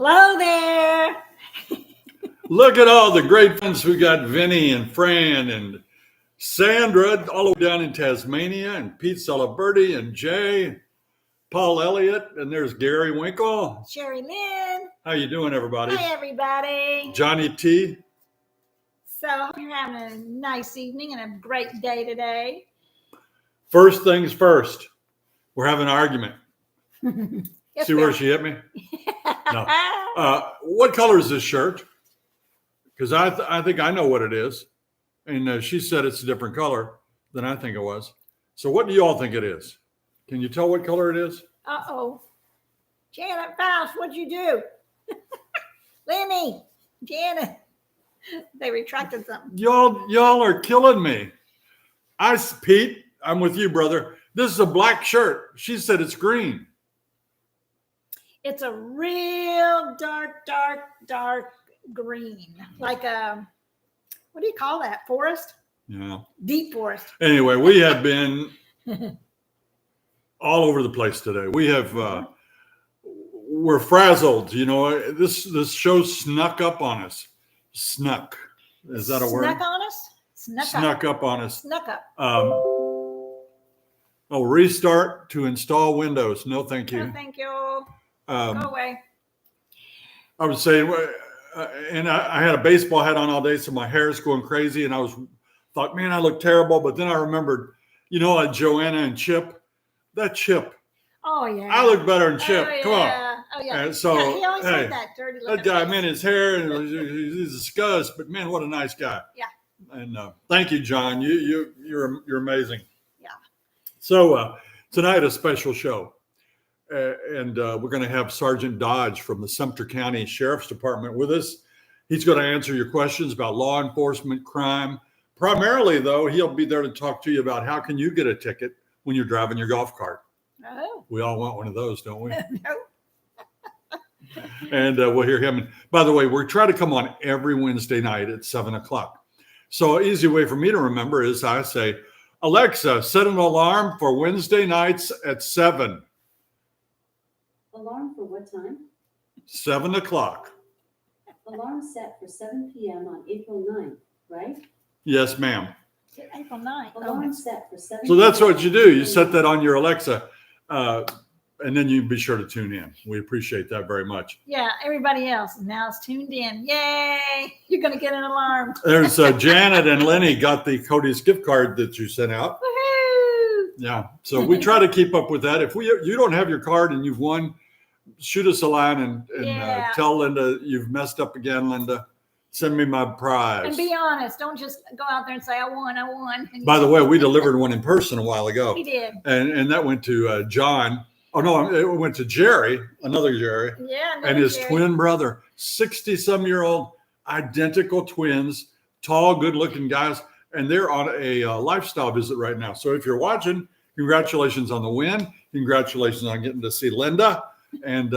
Hello there. Look at all the great friends. We got Vinny and Fran and Sandra all the way down in Tasmania, and Pete Celeberti and Jay, Paul Elliott, and there's Gary Winkle. Sherry Lynn. How you doing, everybody? Hi, everybody. Johnny T. So hope you're having a nice evening and a great day today. First things first, we're having an argument. Yes, See where she hit me? No. What color is this shirt? Because I think I know what it is. And she said it's a different color than I think it was. So what do you all think it is? Can you tell what color it is? Uh-oh. Janet Faust, what'd you do? Lenny, Janet. They retracted something. Y'all are killing me. Pete, I'm with you, brother. This is a black shirt. She said it's green. It's a real dark green. Like a, what do you call that? Forest? Yeah. Deep forest. Anyway, we have been all over the place today. We're frazzled. You know, this show snuck up on us. Snuck. Is that a word? Snuck on us? Snuck up on us. Snuck up. Restart to install Windows. No, thank you. No, thank you. Go away. I was saying, and I had a baseball hat on all day, so my hair is going crazy, and thought, man, I look terrible. But then I remembered, Joanna and Chip. That Chip. Oh yeah. I look better than Chip. Oh, yeah. Come on. Oh yeah. And so he always said that dirty little that guy, man, his hair and he's disgust, but man, what a nice guy. Yeah. And thank you, John. You're amazing. Yeah. So tonight a special show. And we're going to have Sergeant Dodge from the Sumter County Sheriff's Department with us. He's going to answer your questions about law enforcement, crime. Primarily, though, he'll be there to talk to you about how can you get a ticket when you're driving your golf cart. Oh. We all want one of those, don't we? No. And we'll hear him. And by the way, we're trying to come on every Wednesday night at 7:00. So an easy way for me to remember is I say, Alexa, set an alarm for Wednesday nights at 7. Alarm for what time? 7:00. Alarm set for 7 p.m. on April 9th, right? Yes, ma'am. April 9th. Alarm set for 7 So that's what you do. You set that on your Alexa, and then you be sure to tune in. We appreciate that very much. Yeah, everybody else now is tuned in. Yay! You're going to get an alarm. There's Janet and Lenny got the Cody's gift card that you sent out. Woohoo! Yeah. So we try to keep up with that. If you don't have your card and you've won, shoot us a line and tell Linda you've messed up again, Linda. Send me my prize. And be honest. Don't just go out there and say, I won. By the way, we delivered one in person a while ago. He did. And that went to John. Oh, no, it went to Jerry, another Jerry. Yeah. And his Jerry. twin brother, 60-some-year-old, identical twins, tall, good-looking guys. And they're on a lifestyle visit right now. So if you're watching, congratulations on the win. Congratulations on getting to see Linda. And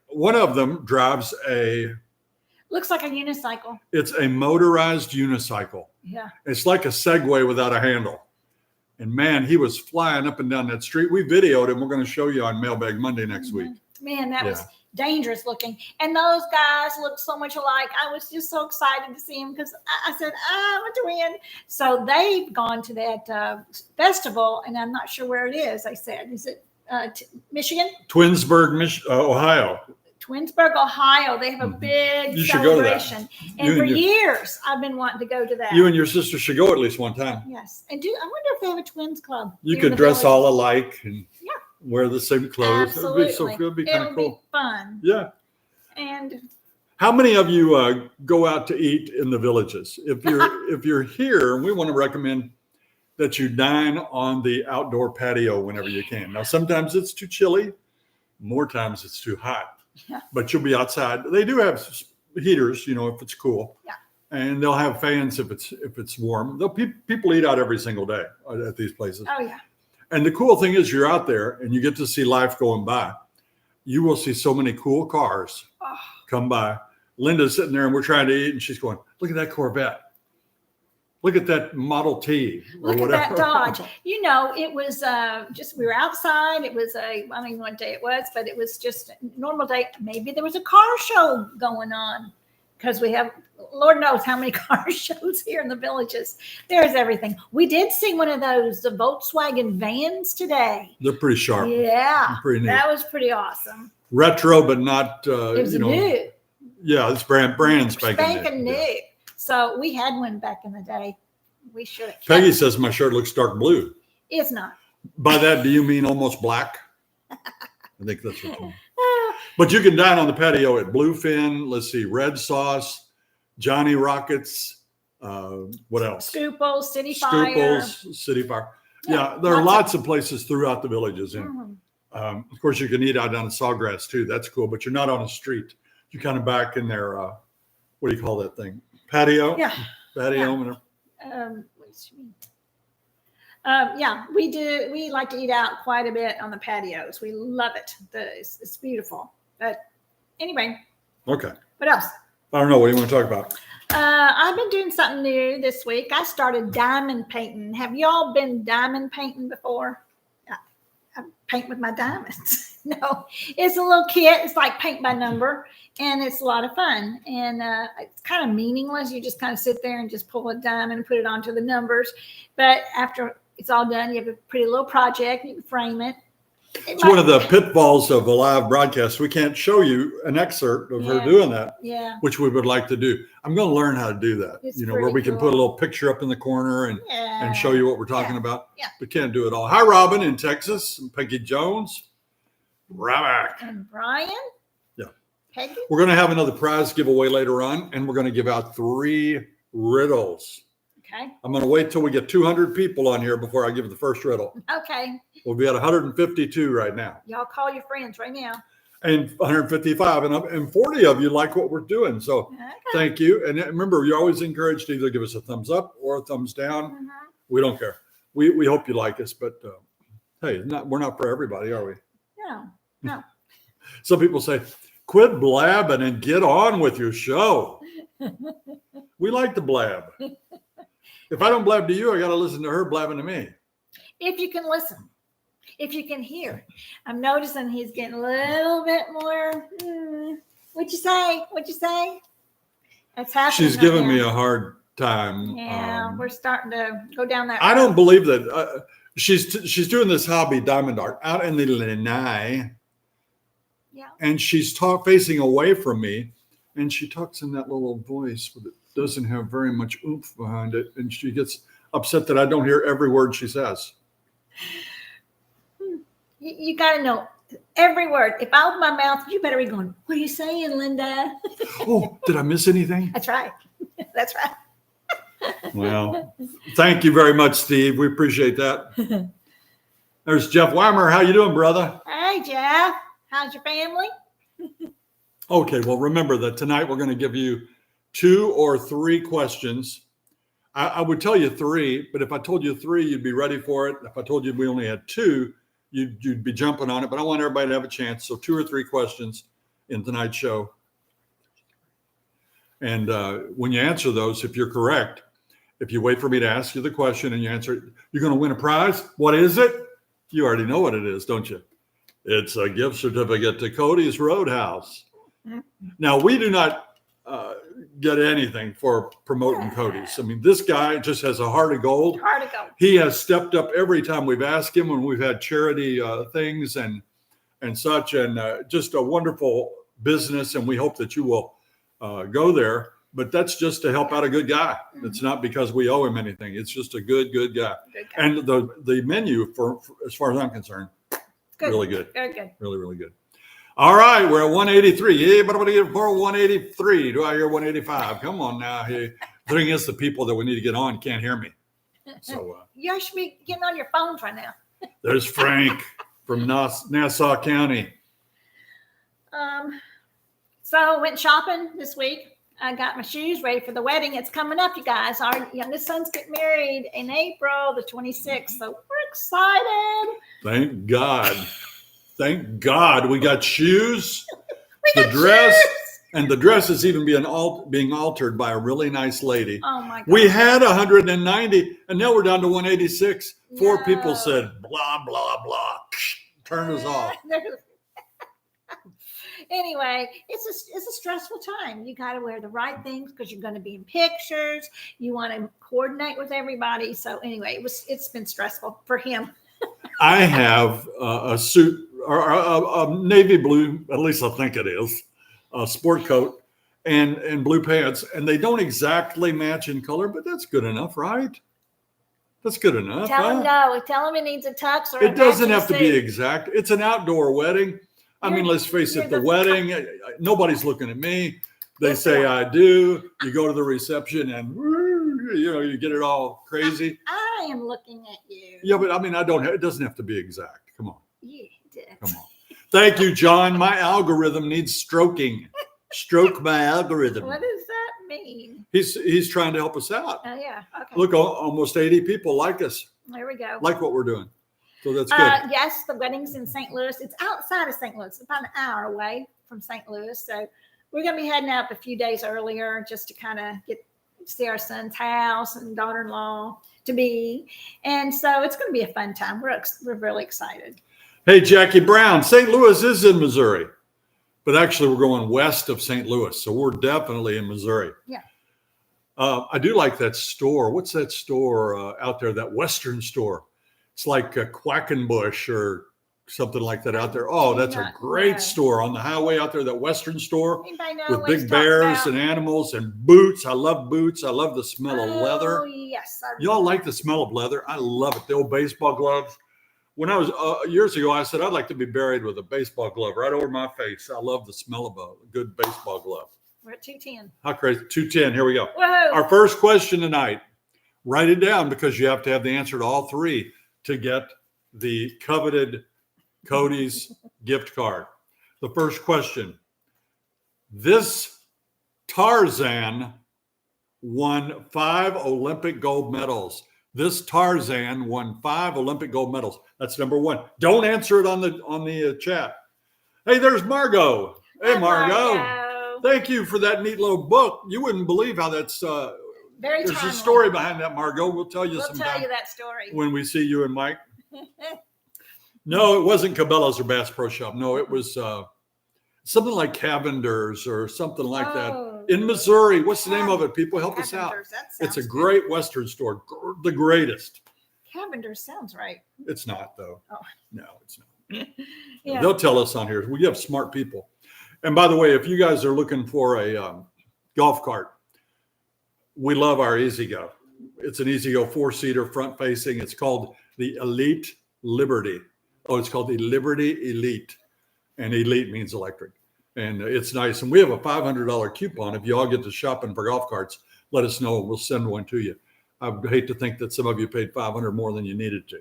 one of them drives Looks like a unicycle. It's a motorized unicycle. Yeah. It's like a Segway without a handle. And man, he was flying up and down that street. We videoed him. We're going to show you on Mailbag Monday next week. Man, that was dangerous looking. And those guys look so much alike. I was just so excited to see him because I said, I'm a twin. So they've gone to that festival, and I'm not sure where it is, they said. Is it Michigan? Twinsburg, Ohio. Twinsburg, Ohio. They have a big celebration. And for years, I've been wanting to go to that. You and your sister should go at least one time. Yes. And I wonder if they have a twins club. You could dress all alike and wear the same clothes. Absolutely. It would be kind of cool. Be fun. Yeah. And how many of you go out to eat in the villages? If you're here, we want to recommend that you dine on the outdoor patio whenever you can. Now, sometimes it's too chilly. More times it's too hot. Yeah. But you'll be outside. They do have heaters, if it's cool. Yeah. And they'll have fans if it's warm. People eat out every single day at these places. Oh yeah. And the cool thing is you're out there and you get to see life going by. You will see so many cool cars come by. Linda's sitting there and we're trying to eat and she's going, look at that Corvette. Look at that Model T or Look whatever. at that Dodge. You know, it was we were outside. It was I don't even know what day it was, but it was just a normal day. Maybe there was a car show going on because we have, Lord knows how many car shows here in the villages. There's everything. We did see one of those, the Volkswagen vans today. They're pretty sharp. Yeah. Pretty neat. That was pretty awesome. Retro, but not, It was new. Yeah, it's brand spanking new. New. So we had one back in the day. We should have. Peggy says my shirt looks dark blue. It's not. By that, do you mean almost black? I think that's what you mean. But you can dine on the patio at Bluefin. Let's see, Red Sauce, Johnny Rockets. What else? Scooples, City Fire. Scooples, City Fire. Yeah, there are lots of places throughout the villages. And of course, you can eat out on Sawgrass too. That's cool. But you're not on a street. You're kind of back in their, what do you call that thing? Patio? Yeah. Patio. Yeah. Yeah, we do. We like to eat out quite a bit on the patios. We love it. It's beautiful. But anyway. Okay. What else? I don't know. What do you want to talk about? I've been doing something new this week. I started diamond painting. Have y'all been diamond painting before? I paint with my diamonds. No, it's a little kit. It's like paint by number, and it's a lot of fun. And it's kind of meaningless. You just kind of sit there and just pull a diamond and put it onto the numbers. But after it's all done, you have a pretty little project. You can frame it. It's one of the pitfalls of a live broadcast. We can't show you an excerpt of her doing that, which we would like to do. I'm going to learn how to do that, where we can put a little picture up in the corner and show you what we're talking about. Yeah. We can't do it all. Hi, Robin in Texas, and Peggy Jones, Raback. And Brian. Yeah. Peggy. We're going to have another prize giveaway later on, and we're going to give out 3 riddles. Okay. I'm going to wait till we get 200 people on here before I give the first riddle. Okay. We'll be at 152 right now. Y'all call your friends right now. And 155 and 40 of you like what we're doing. So thank you. And remember, you're always encouraged to either give us a thumbs up or a thumbs down. We don't care. We hope you like us, but hey, we're not for everybody, are we? No. Some people say, quit blabbing and get on with your show. We like to blab. If I don't blab to you, I got to listen to her blabbing to me. If you can listen. If you can hear. I'm noticing he's getting a little bit more. What'd you say? What'd you say? That's happening. She's giving me a hard time. Yeah, we're starting to go down that road. I don't believe that. She's doing this hobby, diamond art, out in the lanai. Yeah. And she's facing away from me. And she talks in that little voice, but it doesn't have very much oomph behind it. And she gets upset that I don't hear every word she says. You got to know every word. If I open my mouth, you better be going, what are you saying, Linda? Oh, did I miss anything? That's right. That's right. Well, thank you very much, Steve. We appreciate that. There's Jeff Weimer. How you doing, brother? Hey, Jeff. How's your family? Okay, well, remember that tonight we're going to give you 2 or 3 questions. I would tell you 3, but if I told you 3, you'd be ready for it. If I told you we only had 2, you'd be jumping on it. But I want everybody to have a chance. So 2 or 3 questions in tonight's show. And when you answer those, if you're correct, if you wait for me to ask you the question and you answer it, you're going to win a prize. What is it? You already know what it is, don't you? It's a gift certificate to Cody's Roadhouse. Now, we do not get anything for promoting Cody's. I mean, this guy just has a heart of gold. Heart of gold. He has stepped up every time we've asked him when we've had charity things and such, and just a wonderful business. And we hope that you will go there. But that's just to help out a good guy. It's not because we owe him anything. It's just a good guy. Good guy. And the menu, for as far as I'm concerned, good. Really good. Very good. Really, really good. All right, we're at 183. Yeah, but I'm going to get for 183. Do I hear 185? Come on now. Hey, the thing is, the people that we need to get on can't hear me. So you should be getting on your phones right now. There's Frank from Nassau County. So I went shopping this week. I got my shoes ready for the wedding. It's coming up, you guys. Our youngest son's getting married in April the 26th. So we're excited. Thank God. Thank God we got shoes, We the got dress, shoes. And the dress is even being altered by a really nice lady. Oh my God. We had 190 and now we're down to 186. Four people No. said, blah, blah, blah. Turn us off. Anyway, it's a stressful time. You got to wear the right things because you're going to be in pictures. You want to coordinate with everybody. So anyway, it's been stressful for him. I have a suit, or a navy blue, at least I think it is, a sport coat and blue pants, and they don't exactly match in color, but that's good enough, right? That's good enough. Tell him no. Tell him it needs a tux or it doesn't matching have to be suit. exact. It's an outdoor wedding. I mean, let's face it, the wedding, nobody's looking at me. They say I do. You go to the reception and, you get it all crazy. I am looking at you. Yeah, but I mean, it doesn't have to be exact. Come on. You did. Come on. Thank you, John. My algorithm needs stroking. Stroke my algorithm. What does that mean? He's trying to help us out. Oh, yeah. Okay. Look, almost 80 people like us, There we go. like what we're doing. So that's good. Yes, the wedding's in St. Louis. It's outside of St. Louis. It's about an hour away from St. Louis. So we're going to be heading up a few days earlier just to kind of see our son's house and daughter-in-law to be. And so it's going to be a fun time. We're really excited. Hey, Jackie Brown, St. Louis is in Missouri, but actually we're going west of St. Louis. So we're definitely in Missouri. Yeah. I do like that store. What's that store out there? That Western store. It's like a Quackenbush or something like that out there. Oh, that's a great store on the highway out there, that Western store with big bears and animals and boots. I love boots. I love the smell of leather. Oh, yes. Y'all like the smell of leather? I love it. The old baseball gloves. When I was years ago, I said, I'd like to be buried with a baseball glove right over my face. I love the smell of a good baseball glove. We're at 210. How crazy. 210. Here we go. Whoa. Our first question tonight. Write it down because you have to have the answer to all three to get the coveted Cody's gift card. The first question. This Tarzan won 5 Olympic gold medals. This Tarzan won 5 Olympic gold medals. That's number one. Don't answer it on the chat. Hey, there's Margot. Hey, Margot. Thank you for that neat little book. You wouldn't believe how that's very there's timely. a story behind that, Margot. We'll tell you sometime. We'll tell you that story when we see you and Mike. No, it wasn't Cabela's or Bass Pro Shop. No, it was something like Cavender's or something like that in Missouri. What's the name of it? People, help us out. It's a great Western store, the greatest. Cavender's sounds right. It's not, though. Oh. No, it's not. Yeah. They'll tell us on here. We have smart people. And by the way, if you guys are looking for a golf cart, we love our E-Z-Go. It's an E-Z-Go 4-seater front facing. It's called the Elite Liberty. Oh, it's called the Liberty Elite. And Elite means electric. And it's nice. And we have a $500 coupon. If you all get to shopping for golf carts, let us know. We'll send one to you. I hate to think that some of you paid $500 more than you needed to.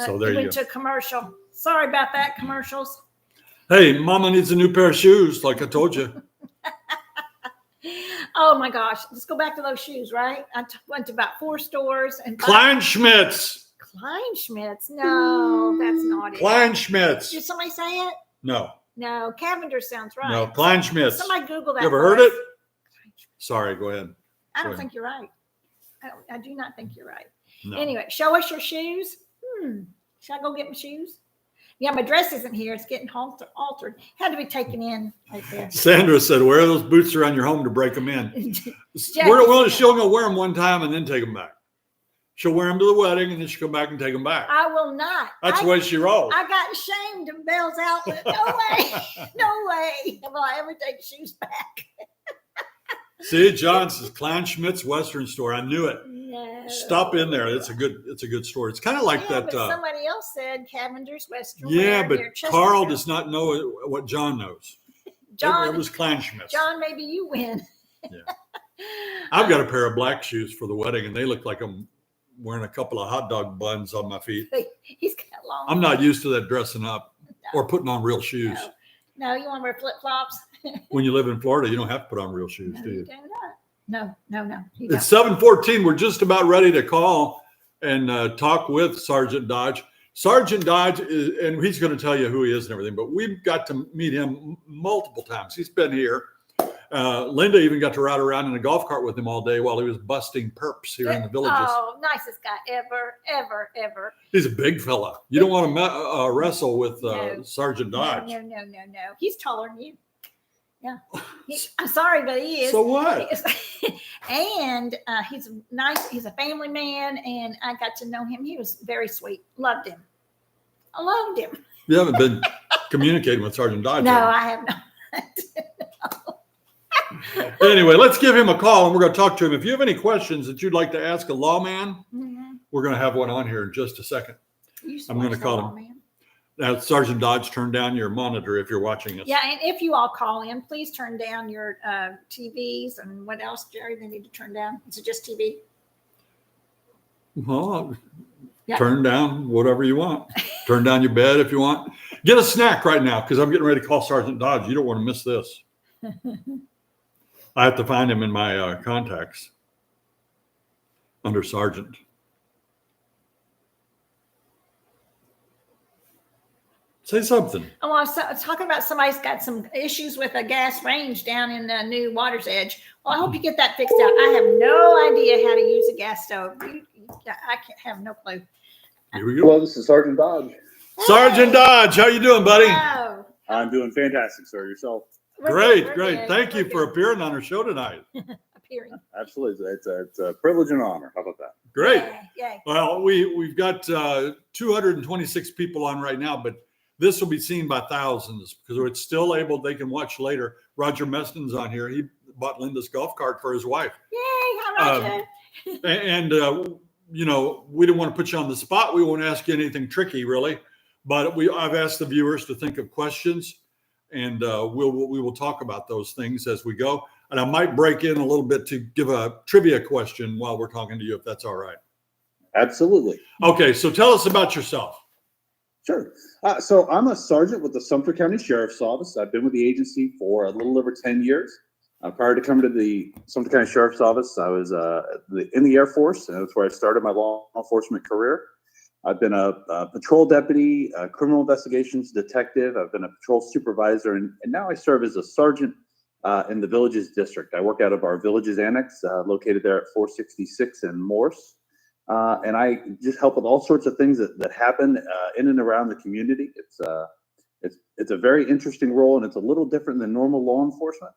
So there you go. Went to commercial. Sorry about that, commercials. Hey, Mama needs a new pair of shoes, like I told you. Oh my gosh. Let's go back to those shoes, right? I went to about 4 stores and Kleinschmidt's. Kleinschmidt's. No, that's not it. Kleinschmidt's. Did somebody say it? No. No. Cavender sounds right. No, Kleinschmidt's. Somebody Google that. You ever heard it? Sorry, go ahead. I don't think you're right. I do not think you're right. No. Anyway, show us your shoes. Should I go get my shoes? Yeah, my dress isn't here. It's getting altered. Had to be taken in right there. Sandra said, wear those boots around your home to break them in. She'll go wear them one time and then take them back. She'll wear them to the wedding and then she'll come back and take them back. I will not. That's the way she rolls. I got ashamed of Belle's outlet. No way. No way will I ever take shoes back. See, John says Kleinschmidt's Western store. I knew it. No. Stop in there. It's a good store. It's kind of like that. But somebody else said Cavender's Western. Yeah, but Carl does not know what John knows. John, it was Kleinschmidt's. John, maybe you win. Yeah. I've got a pair of black shoes for the wedding, and they look like I'm wearing a couple of hot dog buns on my feet. He's got long. I'm not used to that dressing up or putting on real shoes. No, you want to wear flip-flops? When you live in Florida, you don't have to put on real shoes, do you? No. It's 7:14. We're just about ready to call and talk with Sergeant Dodge. Sergeant Dodge is, and he's going to tell you who he is and everything, but we've got to meet him multiple times. He's been here. Linda even got to ride around in a golf cart with him all day while he was busting perps here in the villages. Oh, nicest guy ever. He's a big fella. You don't want to wrestle with No. Sergeant Dodge. No. He's taller than you. Yeah. I'm sorry, but he is. So what? And he's nice. He's a family man, and I got to know him. He was very sweet. Loved him. I loved him. You haven't been communicating with Sergeant Dodge. No, yet. I have not. Anyway, let's give him a call and we're going to talk to him. If you have any questions that you'd like to ask a lawman, we're going to have one on here in just a second. I'm going to call him. Now, Sergeant Dodge, turn down your monitor if you're watching us. Yeah, and if you all call in, please turn down your TVs and what else, Jerry, they need to turn down? Is it just TV? Well, Yeah. turn down whatever you want. Turn down your bed if you want. Get a snack right now because I'm getting ready to call Sergeant Dodge. You don't want to miss this. I have to find him in my contacts under Sergeant. Say something. Oh, I was talking about somebody's got some issues with a gas range down in New Water's Edge. Well, I hope you get that fixed out. I have no idea how to use a gas stove. I can't have no clue. Here we go. Well, this is Sergeant Dodge. Sergeant Dodge, how you doing, buddy? Oh, I'm doing fantastic, sir. Yourself? Great. good. Thank you We're for good. appearing on our show tonight. Appearing. Absolutely. It's a privilege and honor. How about that? Great. Yay. Well, we've got 226 people on right now, but this will be seen by thousands because it's still able. They can watch later. Roger Meston's on here. He bought Linda's golf cart for his wife. Yay. How about you? And you know, we don't want to put you on the spot. We won't ask you anything tricky, really. But I've asked the viewers to think of questions, and we will talk about those things as we go. And I might break in a little bit to give a trivia question while we're talking to you, if that's all right. Absolutely. Okay, so tell us about yourself. Sure. So I'm a sergeant with the Sumter County Sheriff's Office. I've been with the agency for a little over 10 years. Prior to coming to the Sumter County Sheriff's Office, I was in the Air Force, and that's where I started my law enforcement career. I've been a patrol deputy, a criminal investigations detective. I've been a patrol supervisor, and now I serve as a sergeant in the Villages District. I work out of our Villages Annex, located there at 466 in Morse. And I just help with all sorts of things that happen in and around the community. It's a very interesting role, and it's a little different than normal law enforcement.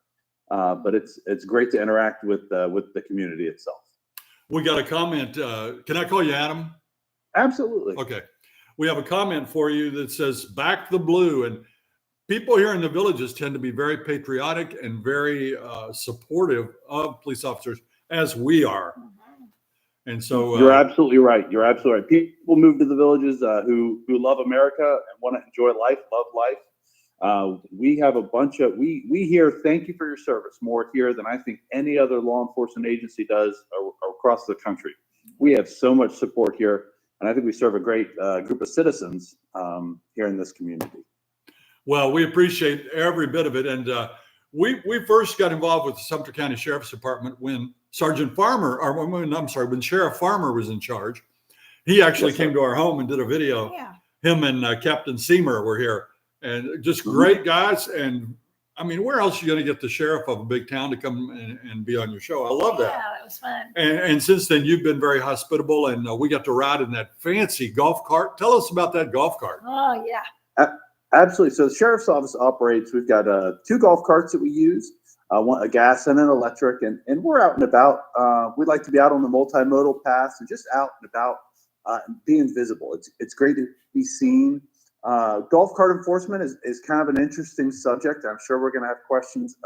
But it's great to interact with the community itself. We got a comment. Can I call you Adam? Absolutely. Okay. We have a comment for you that says, "Back the blue." And people here in the villages tend to be very patriotic and very supportive of police officers, as we are. And so you're absolutely right. You're absolutely right. People move to the villages who love America and want to enjoy life, love life. We have a bunch of, we hear "thank you for your service" more here than I think any other law enforcement agency does across the country. We have so much support here, and I think we serve a great group of citizens here in this community. Well, we appreciate every bit of it. And we first got involved with the Sumter County Sheriff's Department when when Sheriff Farmer was in charge. He actually came to our home and did a video. Yeah. Him and Captain Seamer were here, and just great guys. And I mean, where else are you going to get the sheriff of a big town to come and be on your show? I love that. Yeah, that was fun. And since then, you've been very hospitable, and we got to ride in that fancy golf cart. Tell us about that golf cart. Oh, yeah. Absolutely. So the sheriff's office operates. We've got 2 golf carts that we use, one a gas and an electric, and we're out and about. We like to be out on the multimodal paths and just out and about, being visible. It's great to be seen. Golf cart enforcement is kind of an interesting subject. I'm sure we're going to have questions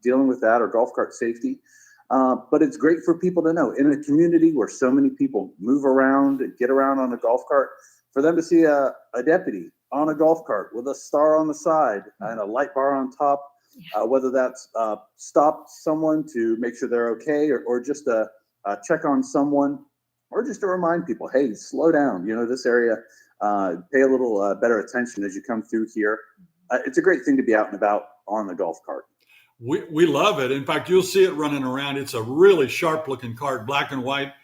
dealing with that, or golf cart safety. But it's great for people to know in a community where so many people move around and get around on a golf cart, for them to see a deputy on a golf cart with a star on the side and a light bar on top, whether that's stop someone to make sure they're okay, or just check on someone, or just to remind people, hey, slow down. You know, this area, pay a little better attention as you come through here. It's a great thing to be out and about on the golf cart. We love it. In fact, you'll see it running around. It's a really sharp looking cart, black and white.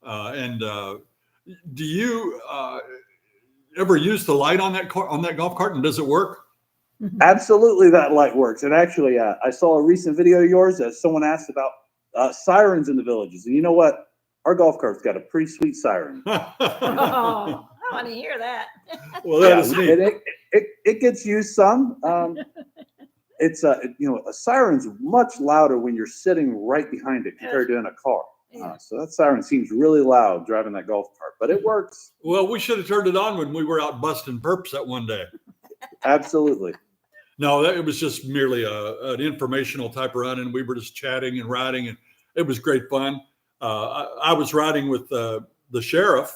Do you ever use the light on that golf cart, and does it work? Absolutely, that light works. And actually, I saw a recent video of yours that someone asked about sirens in the villages. And you know what? Our golf cart's got a pretty sweet siren. Oh, I want to hear that. Well, that is and neat. it gets used some. It's a siren's much louder when you're sitting right behind it compared to in a car. Yeah. So that siren seems really loud driving that golf cart, but it works. Well, we should have turned it on when we were out busting perps that one day. Absolutely. No, it was just merely an informational type run, and we were just chatting and riding, and it was great fun. I was riding with the sheriff,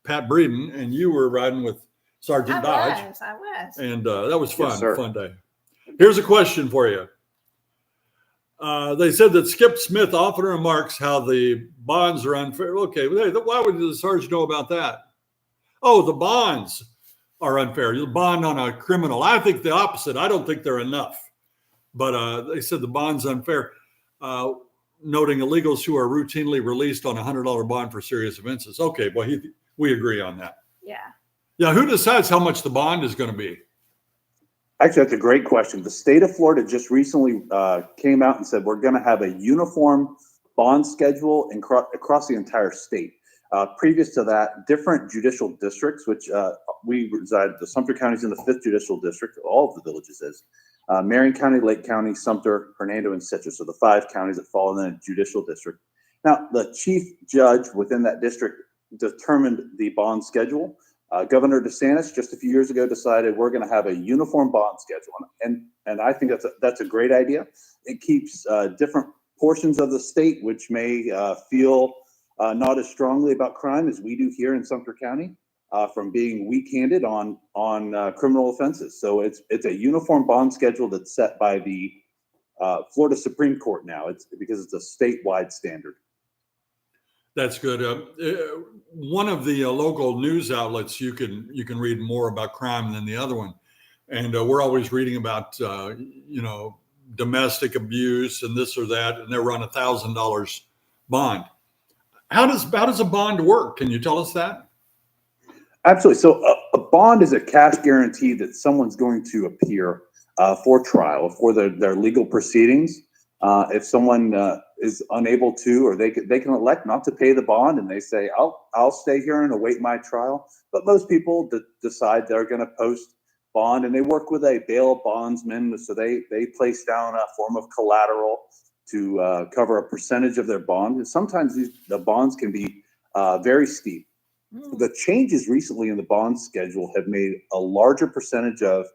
Pat Breeden, and you were riding with Sergeant Dodge. I was. And that was fun, Yes, sir. fun day. Here's a question for you. They said that Skip Smith often remarks how the bonds are unfair. Okay, why would the sergeant know about that? Oh, the bonds are unfair. You bond on a criminal. I think the opposite. I don't think they're enough. But they said the bond's unfair, noting illegals who are routinely released on a $100 bond for serious offenses. Okay, well, we agree on that. Yeah. Yeah, who decides how much the bond is going to be? Actually, that's a great question. The state of Florida just recently came out and said we're going to have a uniform bond schedule across the entire state. Previous to that, different judicial districts, which we reside, the Sumter County is in the 5th Judicial District, all of the villages is. Marion County, Lake County, Sumter, Hernando, and Citrus are the 5 counties that fall in the judicial district. Now, the chief judge within that district determined the bond schedule. Governor DeSantis just a few years ago decided we're going to have a uniform bond schedule, and I think that's a great idea. It keeps different portions of the state which may feel not as strongly about crime as we do here in Sumter County from being weak-handed on criminal offenses. So it's a uniform bond schedule that's set by the Florida Supreme Court now. It's because it's a statewide standard. That's good. One of the local news outlets, you can read more about crime than the other one, and we're always reading about domestic abuse and this or that, and they run $1,000 bond. How does a bond work? Can you tell us that? Absolutely. So a bond is a cash guarantee that someone's going to appear for trial for their legal proceedings. If someone is unable to, or they can elect not to pay the bond, and they say, I'll stay here and await my trial. But most people decide they're going to post bond, and they work with a bail bondsman. So they place down a form of collateral to cover a percentage of their bond. And sometimes the bonds can be very steep. The changes recently in the bond schedule have made a larger percentage of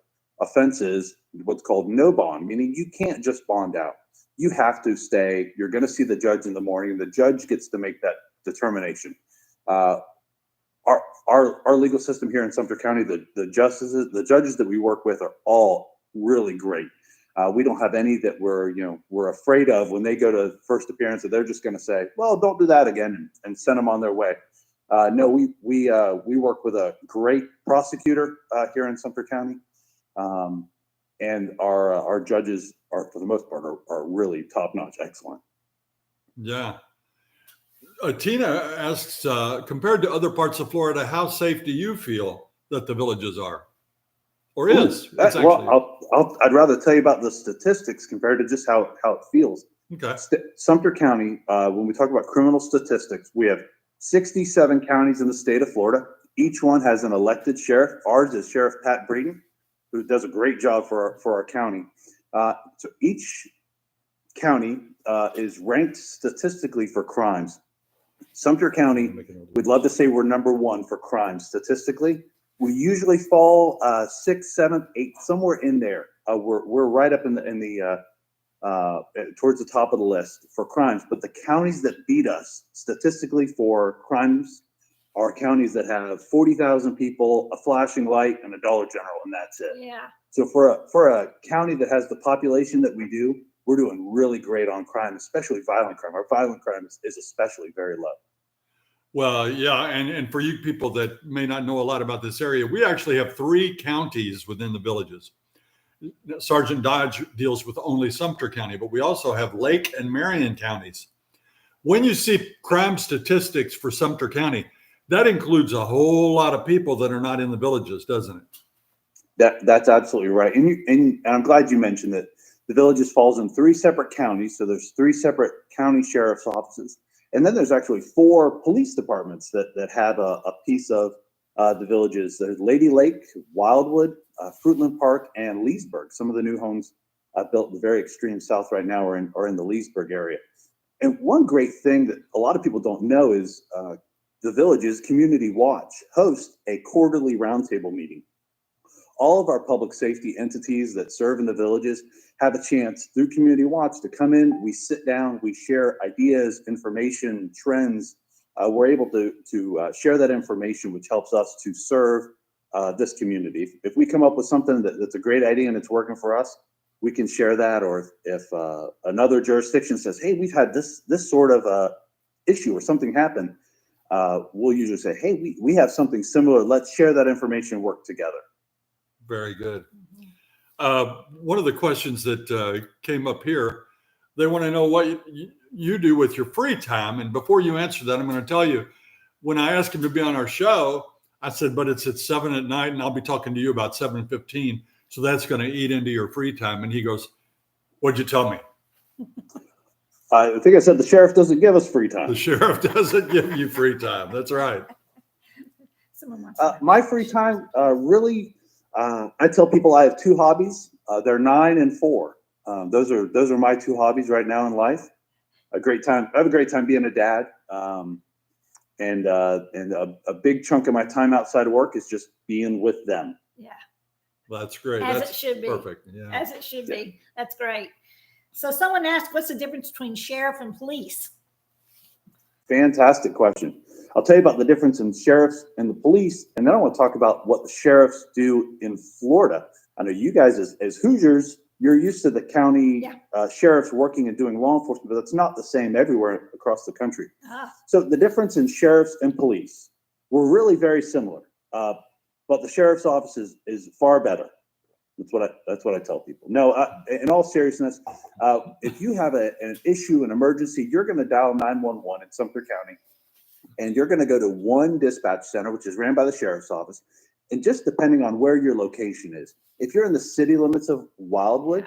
offenses what's called no bond, meaning you can't just bond out. You have to stay. You're going to see the judge in the morning. The judge gets to make that determination. Our legal system here in Sumter County, the judges that we work with are all really great. We don't have any that we're afraid of when they go to first appearance, that they're just going to say, well, don't do that again, and send them on their way. No, we work with a great prosecutor here in Sumter County. And our judges are, for the most part, are really top-notch, excellent. Yeah. Tina asks, compared to other parts of Florida, how safe do you feel that the villages are? Or is? I'd rather tell you about the statistics compared to just how it feels. Okay. Sumter County, when we talk about criminal statistics, we have 67 counties in the state of Florida. Each one has an elected sheriff. Ours is Sheriff Pat Breeden, who does a great job for our county. So each county is ranked statistically for crimes. Sumter County, we'd love to say we're number 1 for crimes statistically. We usually fall 6th, 7th, 8th, somewhere in there. We're right up in the towards the top of the list for crimes. But the counties that beat us statistically for crimes are counties that have 40,000 people, a flashing light, and a Dollar General, and that's it. Yeah. So for a county that has the population that we do, we're doing really great on crime, especially violent crime. Our violent crime is especially very low. Well, yeah, and for you people that may not know a lot about this area, we actually have 3 counties within the villages. Sergeant Dodge deals with only Sumter County, but we also have Lake and Marion counties. When you see crime statistics for Sumter County, that includes a whole lot of people that are not in the villages, doesn't it? That's absolutely right. And I'm glad you mentioned that the villages falls in 3 separate counties. So there's 3 separate county sheriff's offices. And then there's actually 4 police departments that have a piece of the villages. There's Lady Lake, Wildwood, Fruitland Park, and Leesburg. Some of the new homes built in the very extreme south right now are in the Leesburg area. And one great thing that a lot of people don't know is the villages Community Watch host a quarterly roundtable meeting. All of our public safety entities that serve in the villages have a chance through Community Watch to come in. We sit down, we share ideas, information, trends. We're able to share that information, which helps us to serve this community. If we come up with something that's a great idea and it's working for us, we can share that. Or if another jurisdiction says, hey, we've had this sort of issue or something happen, we'll usually say, hey, we have something similar. Let's share that information and work together. Very good. One of the questions that came up here, they want to know what you do with your free time. And before you answer that, I'm going to tell you, when I asked him to be on our show, I said, but it's at 7 at night and I'll be talking to you about 7:15. So that's going to eat into your free time. And he goes, what'd you tell me? I think I said the sheriff doesn't give us free time. The sheriff doesn't give you free time. That's right. My free time, really, I tell people I have 2 hobbies. They're 9 and 4. Those are my 2 hobbies right now in life. I have a great time being a dad. And a big chunk of my time outside of work is just being with them. Yeah. That's great. As That's it should be. Perfect. Yeah. As it should be. That's great. So someone asked, what's the difference between sheriff and police? Fantastic question. I'll tell you about the difference in sheriffs and the police, and then I want to talk about what the sheriffs do in Florida. I know you guys as Hoosiers, you're used to the county sheriffs working and doing law enforcement, but that's not the same everywhere across the country. So the difference in sheriffs and police, we're really very similar, but the sheriff's office is far better. That's what I tell people. No, in all seriousness, if you have an issue, an emergency, you're going to dial 911 in Sumter County, and you're going to go to one dispatch center, which is ran by the sheriff's office. And just depending on where your location is, if you're in the city limits of Wildwood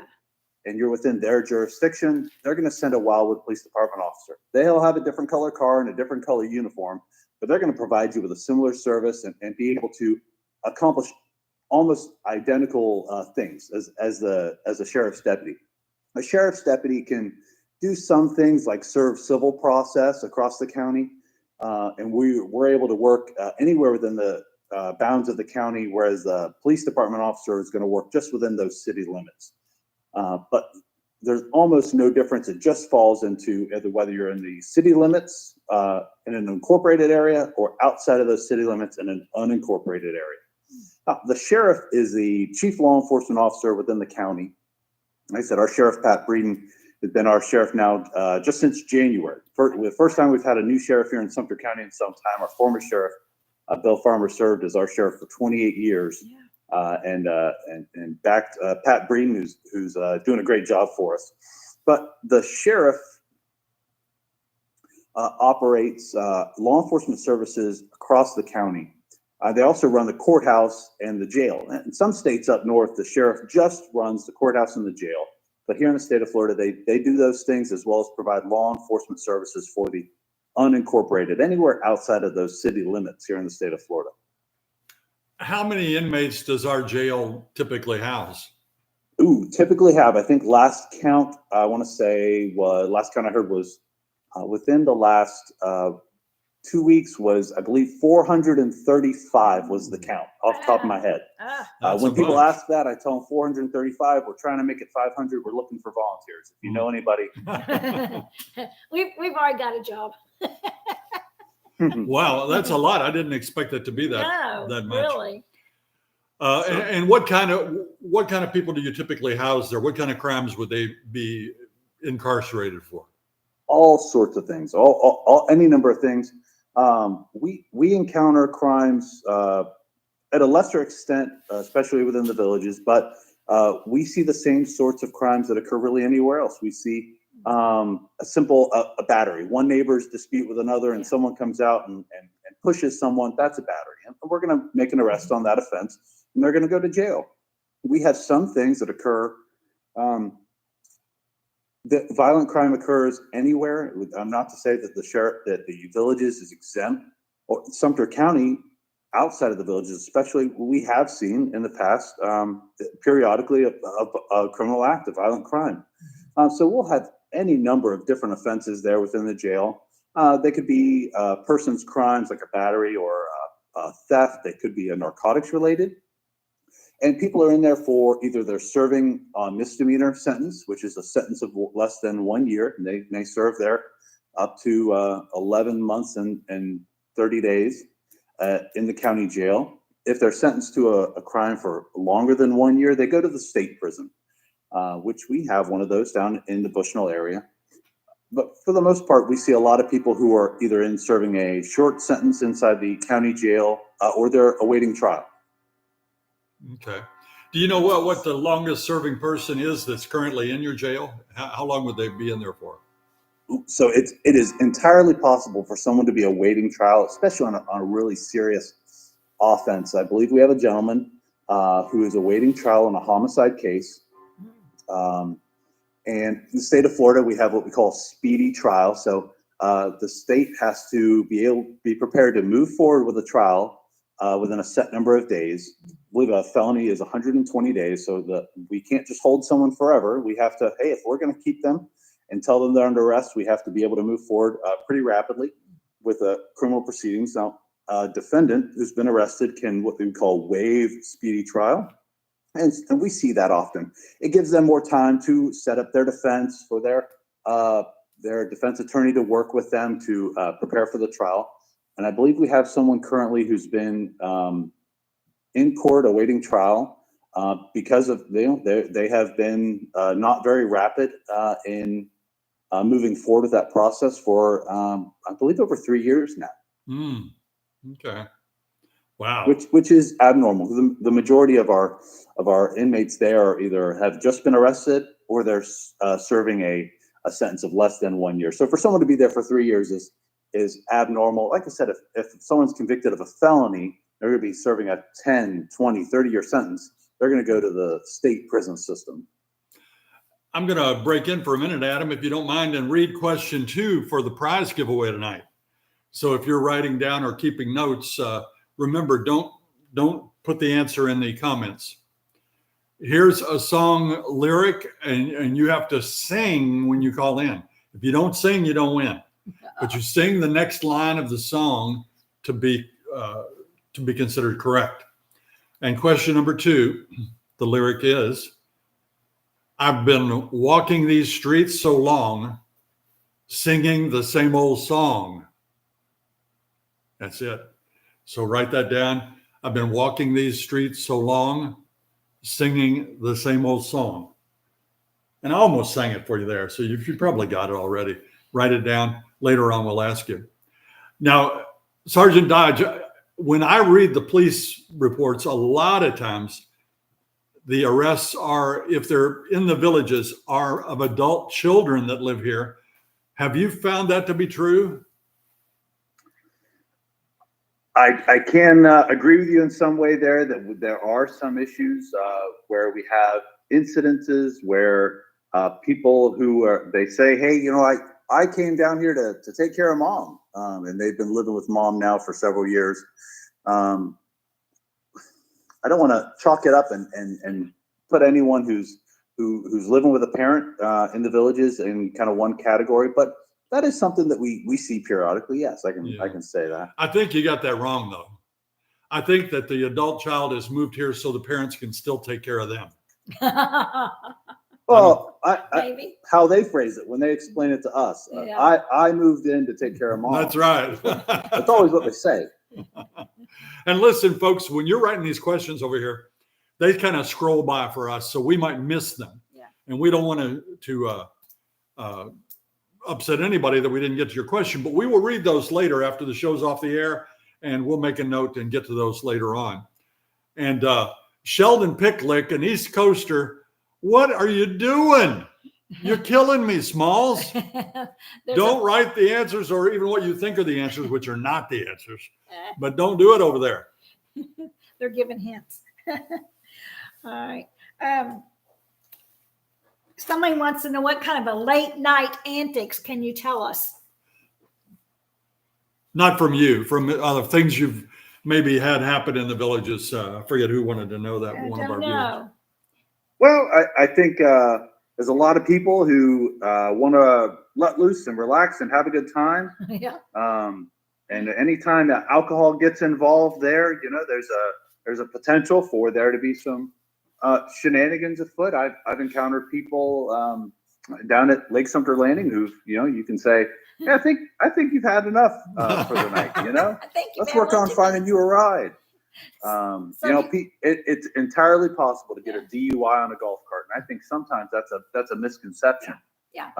and you're within their jurisdiction, they're going to send a Wildwood Police Department officer. They'll have a different color car and a different color uniform, but they're going to provide you with a similar service and be able to accomplish almost identical things as a sheriff's deputy. A sheriff's deputy can do some things like serve civil process across the county, and we're able to work anywhere within the bounds of the county, whereas the police department officer is going to work just within those city limits. But there's almost no difference. It just falls into whether you're in the city limits in an incorporated area or outside of those city limits in an unincorporated area. The sheriff is the chief law enforcement officer within the county. Like I said, our sheriff, Pat Breeden, has been our sheriff now just since January. The first time we've had a new sheriff here in Sumter County in some time. Our former sheriff, Bill Farmer, served as our sheriff for 28 years, and backed Pat Breeden, who's doing a great job for us. But the sheriff operates law enforcement services across the county. They also run the courthouse and the jail. In some states up north, the sheriff just runs the courthouse and the jail. But here in the state of Florida, they do those things as well as provide law enforcement services for the unincorporated, anywhere outside of those city limits here in the state of Florida. How many inmates does our jail typically house? Typically have, I think last count, I want to say last count I heard was within the last 2 weeks was, I believe, 435 was the count off the top of my head. When people ask that, I tell them 435. We're trying to make it 500. We're looking for volunteers. If you know anybody. We've already got a job. Wow, that's a lot. I didn't expect it to be that much. Really. And what kind of people do you typically house there? What kind of crimes would they be incarcerated for? All sorts of things. Any number of things. We encounter crimes at a lesser extent, especially within the villages, but we see the same sorts of crimes that occur really anywhere else. We see a simple battery. One neighbor's dispute with another, and someone comes out and pushes someone. That's a battery, and we're going to make an arrest on that offense, and they're going to go to jail. we have some things that occur. The violent crime occurs anywhere. I'm not to say that the villages is exempt, or Sumter County outside of the villages, especially, we have seen in the past periodically a criminal act, of violent crime. So we'll have any number of different offenses there within the jail. They could be person's crimes like a battery or a theft. They could be a narcotics related. And people are in there for either they're serving a misdemeanor sentence, which is a sentence of less than 1 year, and they may serve there up to 11 months and 30 days in the county jail. If they're sentenced to a crime for longer than 1 year, they go to the state prison, which we have one of those down in the Bushnell area. But for the most part, we see a lot of people who are either in serving a short sentence inside the county jail or they're awaiting trial. Okay. Do you know what the longest serving person is that's currently in your jail? How long would they be in there for? So it is entirely possible for someone to be awaiting trial, especially on a really serious offense. I believe we have a gentleman who is awaiting trial on a homicide case. And in the state of Florida, we have what we call speedy trial. So the state has to be prepared to move forward with a trial within a set number of days. I believe a felony is 120 days. So we can't just hold someone forever. We have to, hey, if we're going to keep them and tell them they're under arrest, we have to be able to move forward pretty rapidly with criminal proceedings. Now, a defendant who's been arrested can what we call waive speedy trial. And we see that often. It gives them more time to set up their defense, for their defense attorney to work with them to prepare for the trial. And I believe we have someone currently who's been in court awaiting trial because of they have been not very rapid in moving forward with that process for I believe over 3 years now. Okay. Wow. Which is abnormal. The majority of our inmates there either have just been arrested or they're serving a sentence of less than 1 year. So for someone to be there for 3 years is abnormal. Like I said, if someone's convicted of a felony, they're going to be serving a 10, 20, 30-year sentence. They're going to go to the state prison system. I'm going to break in for a minute, Adam, if you don't mind, and read question 2 for the prize giveaway tonight. So if you're writing down or keeping notes, remember, don't put the answer in the comments. Here's a song lyric, and you have to sing when you call in. If you don't sing, you don't win. But you sing the next line of the song to be considered correct. And question number 2, the lyric is, I've been walking these streets so long, singing the same old song. That's it. So write that down. I've been walking these streets so long, singing the same old song. And I almost sang it for you there, so you probably got it already. Write it down. Later on, we'll ask you. Now, Sergeant Dodge, when I read the police reports, a lot of times the arrests are, if they're in the villages, are of adult children that live here. Have you found that to be true? I can agree with you in some way there that there are some issues where we have incidences where people who they say, hey, I came down here to take care of mom, and they've been living with mom now for several years. I don't want to chalk it up and put anyone who's living with a parent in the villages in kind of one category, but that is something that we see periodically. Yes, I can say that. I think you got that wrong, though. I think that the adult child has moved here so the parents can still take care of them. Well, Maybe. How they phrase it when they explain it to us. Yeah. I moved in to take care of mom. That's right. That's always what they say. And listen, folks, when you're writing these questions over here, they kind of scroll by for us, so we might miss them. Yeah. And we don't want to upset anybody that we didn't get to your question, but we will read those later after the show's off the air, and we'll make a note and get to those later on. And Sheldon Picklick, an East Coaster, what are you doing? You're killing me, Smalls. Don't write the answers or even what you think are the answers, which are not the answers. But don't do it over there. They're giving hints. All right. Somebody wants to know what kind of a late night antics can you tell us? Not from you, from other things you've maybe had happen in the villages. I forget who wanted to know that. I One of our don't viewers. know. Well, I think there's a lot of people who want to let loose and relax and have a good time. Yeah. And anytime that alcohol gets involved there, there's a potential for there to be some shenanigans afoot. I've encountered people down at Lake Sumter Landing who, you can say, yeah, I think you've had enough for the night. I think Let's work on finding you a ride. It's entirely possible to get a DUI on a golf cart, and I think sometimes that's a misconception. Yeah.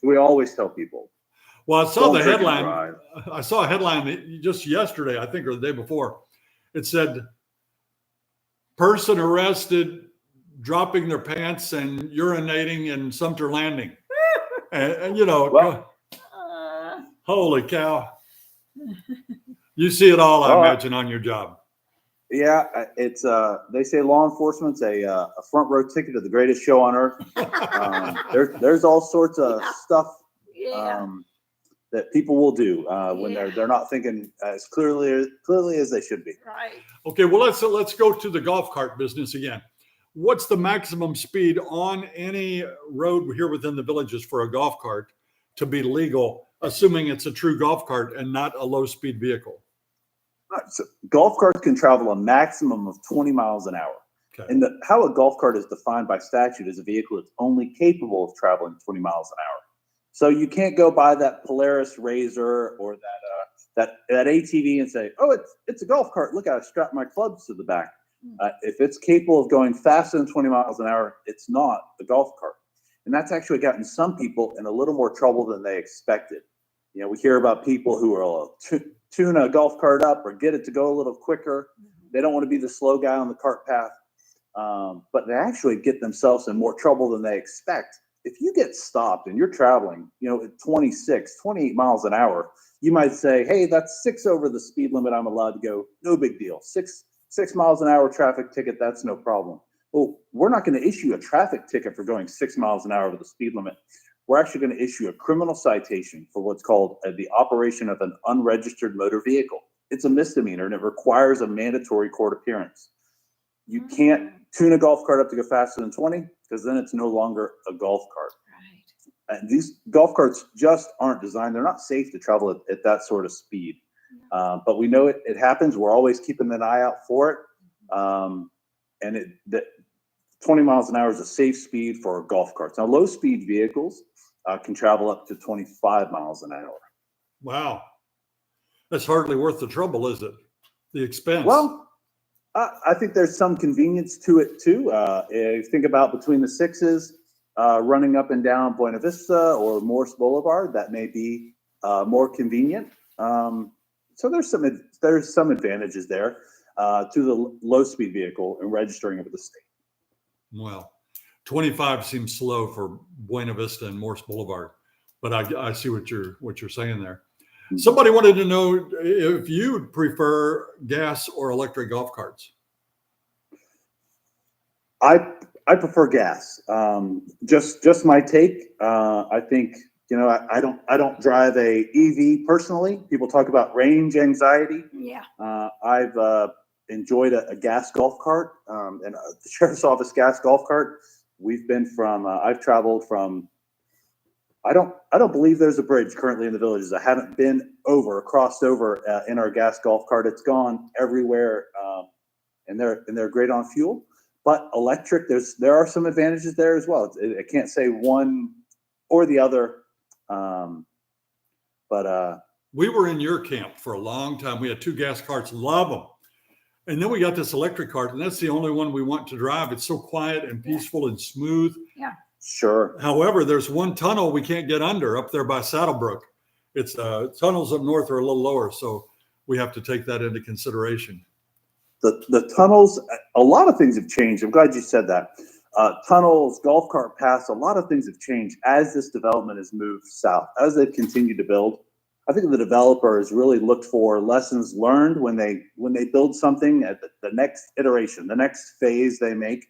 We always tell people. Well, I saw Don't the drink and headline. drive. I saw a headline just yesterday, I think, or the day before. It said, "Person arrested dropping their pants and urinating in Sumter Landing." and Well, holy cow! You see it all, I imagine, on your job. Yeah, it's they say law enforcement's a front row ticket to the greatest show on earth. There's all sorts of stuff that people will do when they're not thinking as clearly as they should be. Right. Okay, well let's go to the golf cart business again. What's the maximum speed on any road here within the villages for a golf cart to be legal, assuming it's a true golf cart and not a low speed vehicle? So golf carts can travel a maximum of 20 miles an hour. Okay. And how a golf cart is defined by statute is a vehicle that's only capable of traveling 20 miles an hour. So you can't go buy that Polaris Razor or that ATV and say, oh, it's a golf cart. Look, I strapped my clubs to the back. If it's capable of going faster than 20 miles an hour, it's not a golf cart. And that's actually gotten some people in a little more trouble than they expected. We hear about people who are tune a golf cart up or get it to go a little quicker. They don't want to be the slow guy on the cart path, but they actually get themselves in more trouble than they expect. If you get stopped and you're traveling, at 28 miles an hour, you might say, hey, that's 6 over the speed limit I'm allowed to go. No big deal. 6 miles an hour traffic ticket, that's no problem. Well, we're not going to issue a traffic ticket for going 6 miles an hour over the speed limit. We're actually going to issue a criminal citation for what's called the operation of an unregistered motor vehicle. It's a misdemeanor and it requires a mandatory court appearance. You can't tune a golf cart up to go faster than 20 because then it's no longer a golf cart. Right. And these golf carts just aren't designed. They're not safe to travel at that sort of speed. But we know it happens. We're always keeping an eye out for it. And 20 miles an hour is a safe speed for golf carts. Now, low speed vehicles can travel up to 25 miles an hour. Wow. That's hardly worth the trouble, is it? The expense. Well, I think there's some convenience to it too. If you think about between the sixes, running up and down Buena Vista or Morse Boulevard, that may be more convenient. So there's some advantages there to the low speed vehicle and registering it with the state. Well, 25 seems slow for Buena Vista and Morse Boulevard, but I see what you're saying there. Somebody wanted to know if you prefer gas or electric golf carts. I prefer gas. Just my take. I think I don't drive a EV personally. People talk about range anxiety. Yeah. I've enjoyed a gas golf cart and the sheriff's office gas golf cart. We've been from. I've traveled from. I don't believe there's a bridge currently in the villages. I haven't been crossed over in our gas golf cart. It's gone everywhere, and they're great on fuel. But electric, there are some advantages there as well. I can't say one or the other, but we were in your camp for a long time. We had 2 gas carts, love them, and then we got this electric cart, and that's the only one we want to drive. It's so quiet and peaceful and smooth. Yeah. Sure. However, there's one tunnel we can't get under up there by Saddlebrook. It's tunnels up north are a little lower, so we have to take that into consideration. The tunnels, a lot of things have changed. I'm glad you said that. Tunnels, golf cart paths, a lot of things have changed as this development has moved south, as they've continued to build. I think the developer has really looked for lessons learned when they build something at the next iteration, the next phase they make.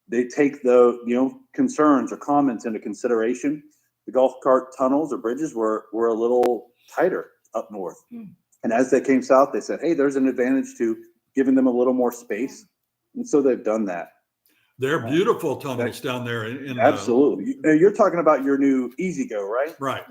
they take the concerns or comments into consideration. The golf cart tunnels or bridges were a little tighter up north, and as they came south, they said, "Hey, there's an advantage to giving them a little more space," and so they've done that. They're beautiful tunnels down there. Absolutely, you're talking about your new Easy Go, right? Right.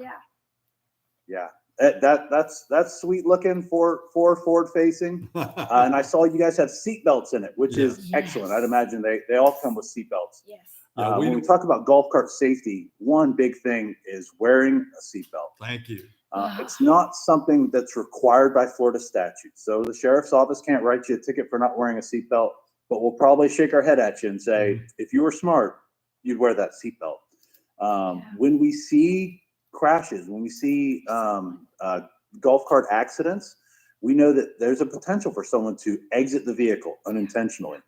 Yeah. That's sweet looking for forward facing. And I saw you guys have seat belts in it, which is excellent. I'd imagine they all come with seat belts. Yes. When we talk about golf cart safety, one big thing is wearing a seat belt. Thank you. It's not something that's required by Florida statute. So the sheriff's office can't write you a ticket for not wearing a seat belt, but we'll probably shake our head at you and say, if you were smart, you'd wear that seat belt. When we see crashes, when we see golf cart accidents, we know that there's a potential for someone to exit the vehicle unintentionally.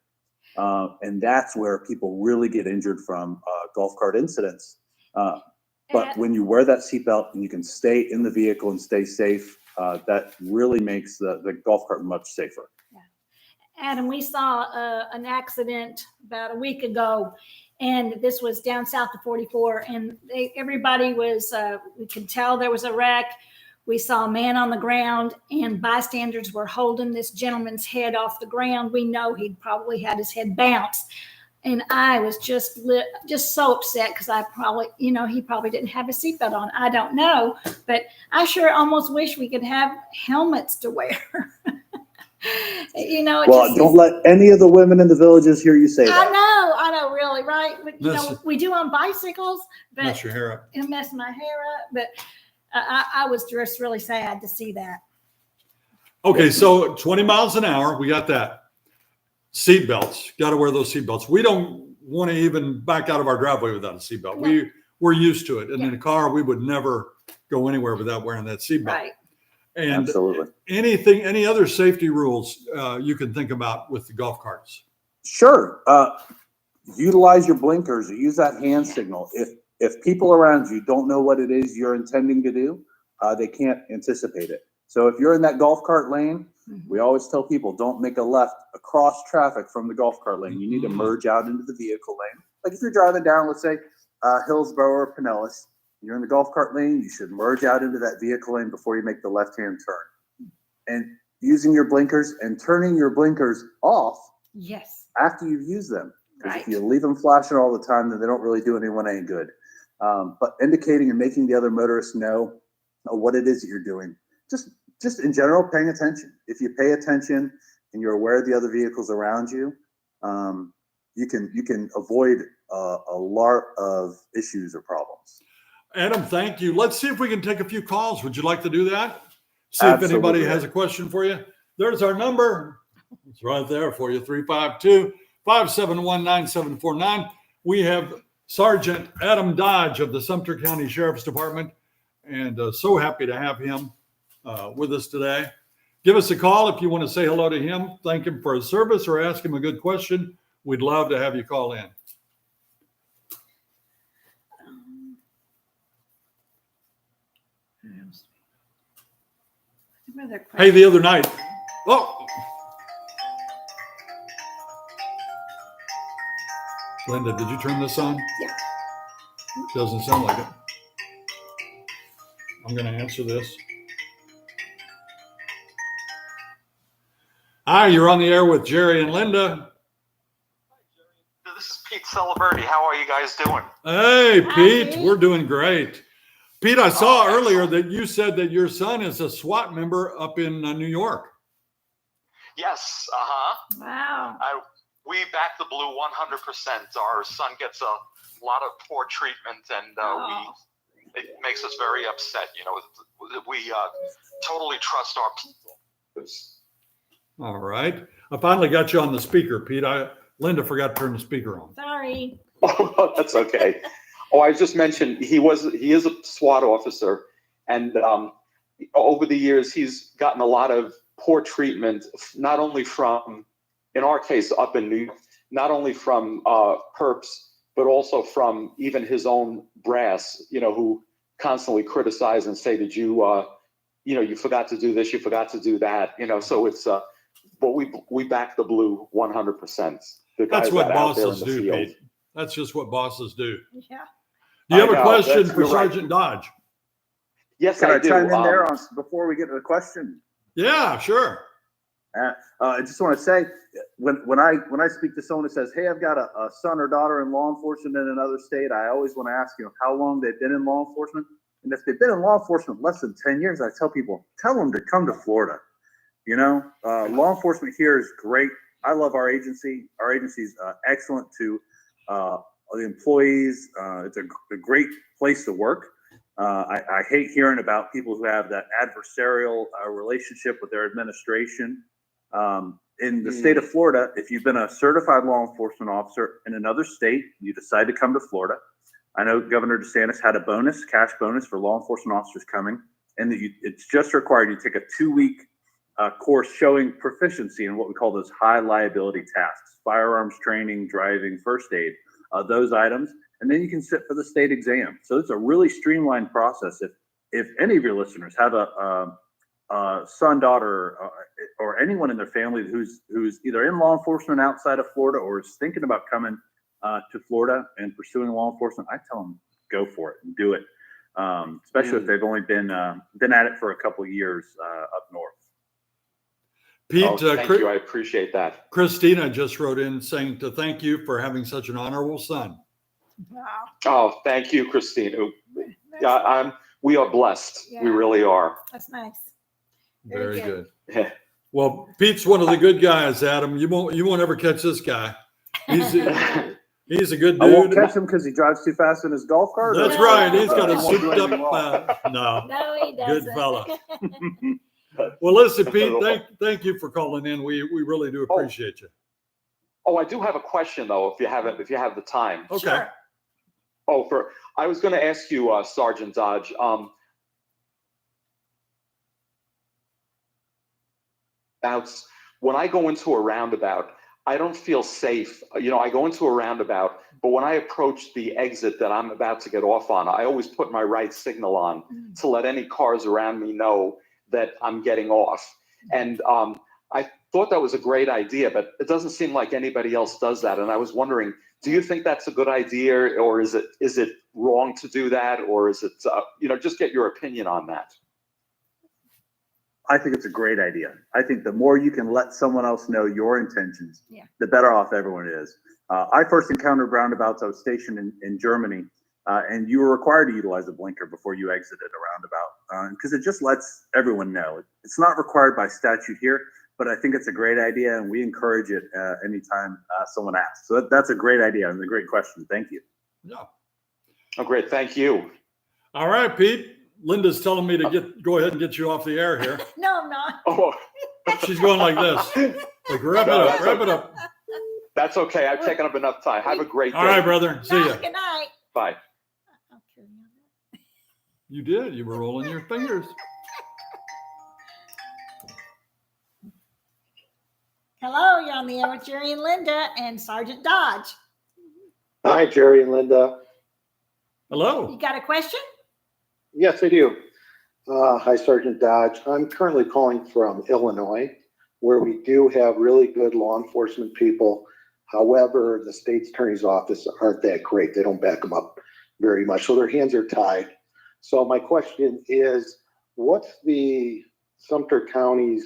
And that's where people really get injured from golf cart incidents. But when you wear that seatbelt and you can stay in the vehicle and stay safe, that really makes the golf cart much safer. Adam, we saw an accident about a week ago, and this was down south of 44, and everybody was, we could tell there was a wreck. We saw a man on the ground, and bystanders were holding this gentleman's head off the ground. We know he'd probably had his head bounced. And I was just so upset because I probably, he probably didn't have a seatbelt on. I don't know, but I sure almost wish we could have helmets to wear. Well, don't let any of the women in the villages hear you say that. I know, really, right? But, we do on bicycles, but mess your hair up. It messed my hair up. But I was just really sad to see that. Okay, so 20 miles an hour, we got that. Seatbelts, got to wear those seatbelts. We don't want to even back out of our driveway without a seatbelt. No. We're used to it. And in a car, we would never go anywhere without wearing that seatbelt. Right. And absolutely. Any other safety rules you can think about with the golf carts? Sure. Utilize your blinkers or use that hand signal. If people around you don't know what it is you're intending to do, they can't anticipate it. So if you're in that golf cart lane, we always tell people don't make a left across traffic from the golf cart lane. You need to merge out into the vehicle lane. Like if you're driving down, let's say Hillsborough or Pinellas, you're in the golf cart lane, you should merge out into that vehicle lane before you make the left-hand turn. And using your blinkers and turning your blinkers off after you've used them. Because if you leave them flashing all the time, then they don't really do anyone any good. But indicating and making the other motorists know what it is that you're doing. Just in general, paying attention. If you pay attention and you're aware of the other vehicles around you, you can avoid a lot of issues or problems. Adam, thank you. Let's see if we can take a few calls. Would you like to do that? See Absolutely. if anybody has a question for you. There's our number. It's right there for you, 352-571-9749. We have Sergeant Adam Dodge of the Sumter County Sheriff's Department, and so happy to have him with us today. Give us a call if you want to say hello to him, thank him for his service, or ask him a good question. We'd love to have you call in. Hey, the other night. Oh, Linda, did you turn this on? Yeah. Doesn't sound like it. I'm going to answer this. Hi, you're on the air with Jerry and Linda. This is Pete Celebrity. How are you guys doing? Hey, Hi, Pete. Pete. We're doing great. Pete, I saw earlier that you said that your son is a SWAT member up in New York. Yes. Wow. We back the blue 100%. Our son gets a lot of poor treatment, and it makes us very upset. We totally trust our people. All right. I finally got you on the speaker, Pete. Linda forgot to turn the speaker on. Sorry. Oh, that's okay. I just mentioned he is a SWAT officer, and over the years he's gotten a lot of poor treatment, not only from, in our case up in New York, not only from perps, but also from even his own brass, who constantly criticize and say that you forgot to do this, you forgot to do that, so it's but we back the blue 100%. the guys That's what that are out there in bosses the do, field. Pete. That's just what bosses do. Yeah. Do you I have a know, question that's- for you're right. Sergeant Dodge? Yes, Can I do. chime in there before we get to the question? Yeah, sure. I just want to say, when I speak to someone that says, "Hey, I've got a son or daughter in law enforcement in another state," I always want to ask, how long they've been in law enforcement. And if they've been in law enforcement less than 10 years, I tell people, tell them to come to Florida. Law enforcement here is great. I love our agency. Our agency is excellent to the employees. It's a great place to work. I hate hearing about people who have that adversarial relationship with their administration. In the state of Florida, if you've been a certified law enforcement officer in another state, you decide to come to Florida. I know Governor DeSantis had a cash bonus for law enforcement officers coming, and it's just required you take a 2-week course showing proficiency in what we call those high liability tasks: firearms training, driving, first aid, those items. And then you can sit for the state exam. So it's a really streamlined process. If any of your listeners have a son, daughter, or anyone in their family who's either in law enforcement outside of Florida or is thinking about coming to Florida and pursuing law enforcement, I tell them go for it and do it. Especially if they've only been at it for a couple of years up north. Pete, Thank you. I appreciate that. Christina just wrote in saying to thank you for having such an honorable son. Wow. Oh, thank you, Christine. Yeah, we are blessed. Yeah. We really are. That's nice. Very good. Yeah. Well, Pete's one of the good guys, Adam. You won't ever catch this guy. He's a good dude. I won't catch him because he drives too fast in his golf cart. That's No. right. He's got He a won't do souped anything wrong. up. No. No, he doesn't. Good fella. Well, listen, Pete. Thank you for calling in. We really do appreciate you. Oh, I do have a question though, if you have the time. Okay. Sure. I was going to ask you, Sergeant Dodge. When I go into a roundabout, I don't feel safe. I go into a roundabout, but when I approach the exit that I'm about to get off on, I always put my right signal on to let any cars around me know that I'm getting off. And I thought that was a great idea, but it doesn't seem like anybody else does that. And I was wondering, do you think that's a good idea, or is it wrong to do that, or is it just get your opinion on that? I think it's a great idea. I think the more you can let someone else know your intentions, Yeah. the better off everyone is. I first encountered roundabouts. I was stationed in Germany, and you were required to utilize a blinker before you exited a roundabout because it just lets everyone know. It's not required by statute here, but I think it's a great idea, and we encourage it anytime someone asks. So that's a great idea and a great question. Thank you. Yeah. Oh, great. Thank you. All right, Pete. Linda's telling me to go ahead and get you off the air here. No, I'm not. Oh, She's going like this. Like, wrap it up. that's okay. I've taken up enough time. Have a great day. All right, brother. See ya. Good night. Bye. Okay. You did. You were rolling your fingers. Hello, you're on the air with Jerry and Linda and Sergeant Dodge. Hi, Jerry and Linda. Hello. You got a question? Yes, I do. Hi, Sergeant Dodge. I'm currently calling from Illinois, where we do have really good law enforcement people. However, the state's attorney's office aren't that great. They don't back them up very much, so their hands are tied. So my question is, what's the Sumter County's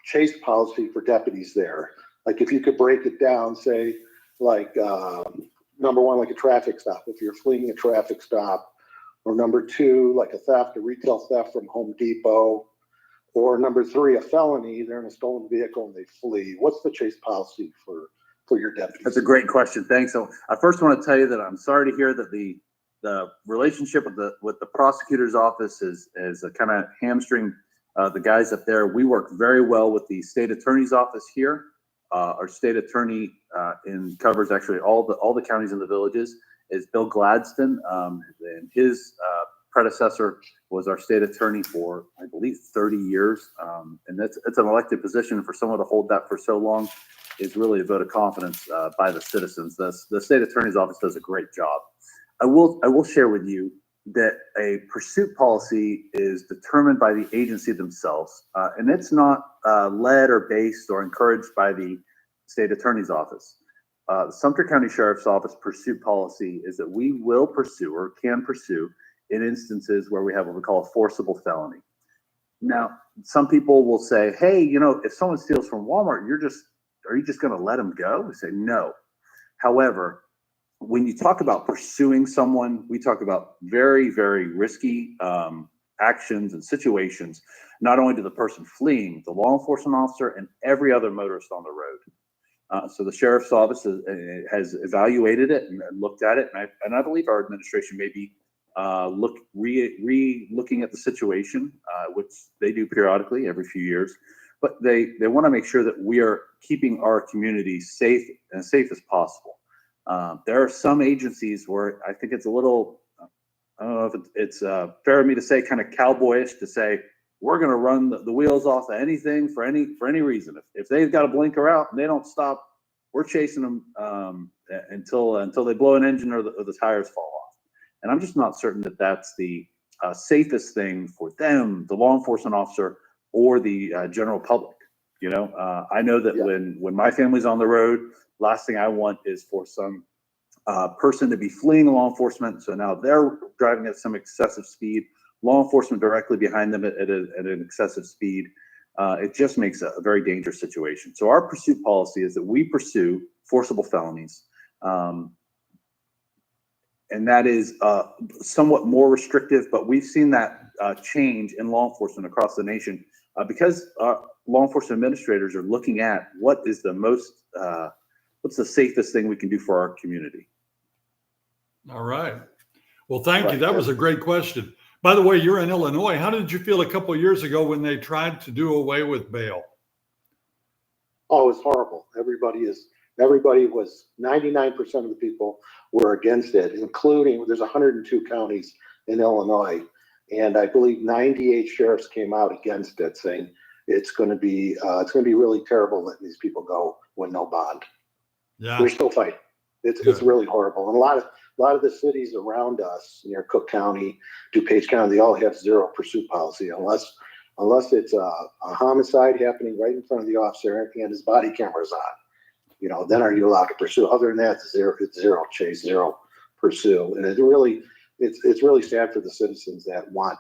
chase policy for deputies there? Like, if you could break it down, say, like, number one, like a traffic stop, if you're fleeing a traffic stop, or number two, like a theft, a retail theft from Home Depot, or number three, a felony, they're in a stolen vehicle and they flee. What's the chase policy for your deputies? That's a great question. Thanks. So I first want to tell you that I'm sorry to hear that the relationship with the prosecutor's office is kind of hamstring the guys up there. We work very well with the state attorney's office here. Our state attorney covers actually all the counties and the villages is Bill Gladstone, and his predecessor was our state attorney for, I believe, 30 years. And it's an elected position. For someone to hold that for so long is really a vote of confidence by the citizens. The state attorney's office does a great job. I will share with you that a pursuit policy is determined by the agency themselves, and it's not led or based or encouraged by the state attorney's office. The Sumter County Sheriff's Office pursuit policy is that we will pursue or can pursue in instances where we have what we call a forcible felony. Now, some people will say, hey, if someone steals from Walmart, are you just going to let them go? We say no. However, when you talk about pursuing someone, we talk about very, very risky actions and situations, not only to the person fleeing, the law enforcement officer, and every other motorist on the road. So the sheriff's office has evaluated it and looked at it, and I believe our administration may be looking at the situation, which they do periodically every few years. But they want to make sure that we are keeping our community safe and as safe as possible. There are some agencies where I think it's a little, I don't know if it's fair of me to say, kind of cowboyish to say, we're going to run the wheels off of anything for any reason. If they've got a blinker out and they don't stop, we're chasing them until they blow an engine or the tires fall off. And I'm just not certain that that's the safest thing for them, the law enforcement officer, or the general public. I know that when my family's on the road, last thing I want is for some person to be fleeing law enforcement. So now they're driving at some excessive speed, law enforcement directly behind them at an excessive speed. It just makes a very dangerous situation. So our pursuit policy is that we pursue forcible felonies. And that is somewhat more restrictive, but we've seen that change in law enforcement across the nation because law enforcement administrators are looking at what is the what's the safest thing we can do for our community. All right. Well, thank you. That was a great question. By the way, you're in Illinois. How did you feel a couple of years ago when they tried to do away with bail? Oh, it's horrible. Everybody was 99% of the people were against it, including there's 102 counties in Illinois, and I believe 98 sheriffs came out against it, saying it's going to be really terrible letting these people go with no bond. Yeah, we're still fighting. It's really horrible, and a lot of the cities around us near Cook County, DuPage County, they all have zero pursuit policy unless it's a homicide happening right in front of the officer and his body camera's on. Then are you allowed to pursue? Other than that, it's zero chase, zero pursue. And it's really sad for the citizens that want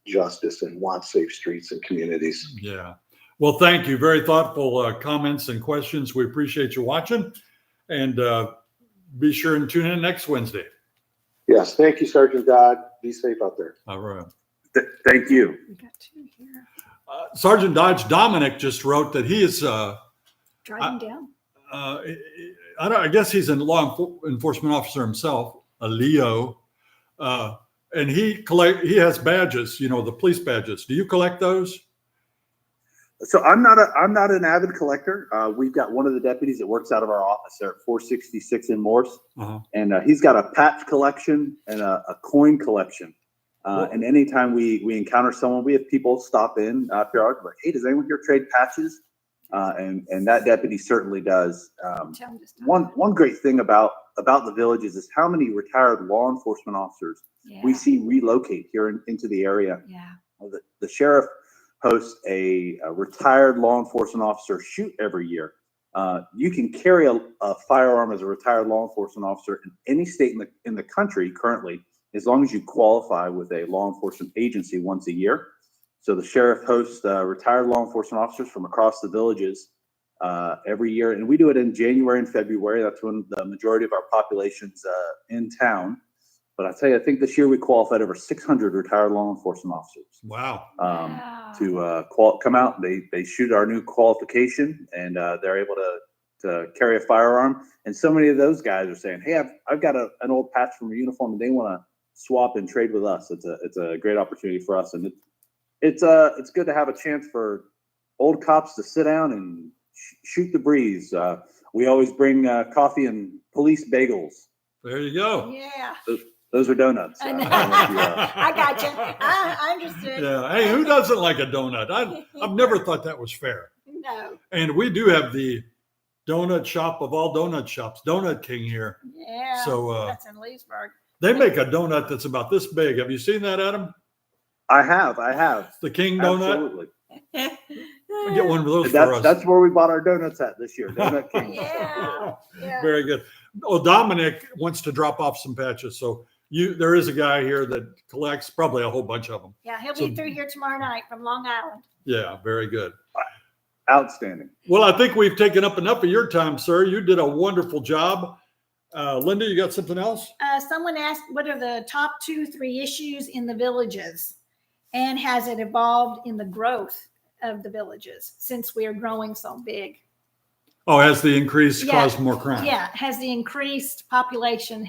justice and want safe streets and communities. Yeah. Well, thank you. Very thoughtful comments and questions. We appreciate you watching, and be sure and tune in next Wednesday. Yes. Thank you, Sergeant Dodd. Be safe out there. All right. Thank you. We got two here. Sergeant Dodge Dominic just wrote that he is Driving down. I guess he's a law enforcement officer himself, a Leo, and he has badges, the police badges. Do you collect those? So I'm not an avid collector. We've got one of the deputies that works out of our office there at 466 in Morse, and he's got a patch collection and a coin collection. And anytime we encounter someone, we have people stop in periodically, like, hey, does anyone here trade patches? And that deputy certainly does. One great thing about the villages is how many retired law enforcement officers we see relocate here into the area. Yeah. The sheriff hosts a retired law enforcement officer shoot every year. You can carry a firearm as a retired law enforcement officer in any state in the country currently, as long as you qualify with a law enforcement agency once a year. So the sheriff hosts retired law enforcement officers from across the villages every year. And we do it in January and February. That's when the majority of our population's in town. But I tell you, I think this year we qualified over 600 retired law enforcement officers. Wow. To come out. They shoot our new qualification, and they're able to carry a firearm. And so many of those guys are saying, hey, I've got an old patch from a uniform, and they want to swap and trade with us. It's a great opportunity for us. And it's good to have a chance for old cops to sit down and shoot the breeze. We always bring coffee and police bagels. There you go. Yeah. Those are donuts. I got you. I understood. Yeah. Hey, who doesn't like a donut? I've never thought that was fair. No. And we do have the donut shop of all donut shops, Donut King here. Yeah. So that's in Leesburg. They make a donut that's about this big. Have you seen that, Adam? I have. The King donut. Absolutely. We'll get one of those for us. That's where we bought our donuts at this year. Donut King. Yeah. Yeah. Very good. Oh, Dominic wants to drop off some patches. So there is a guy here that collects probably a whole bunch of them. Yeah, he'll So- be through here tomorrow night from Long Island. Yeah, very good. Outstanding. Well, I think we've taken up enough of your time, sir. You did a wonderful job. Linda, you got something else? Someone asked, what are the top 2-3 issues in the villages? And has it evolved in the growth of the villages since we are growing so big? Oh, has the increase Yeah. caused more crime? Yeah, has the increased population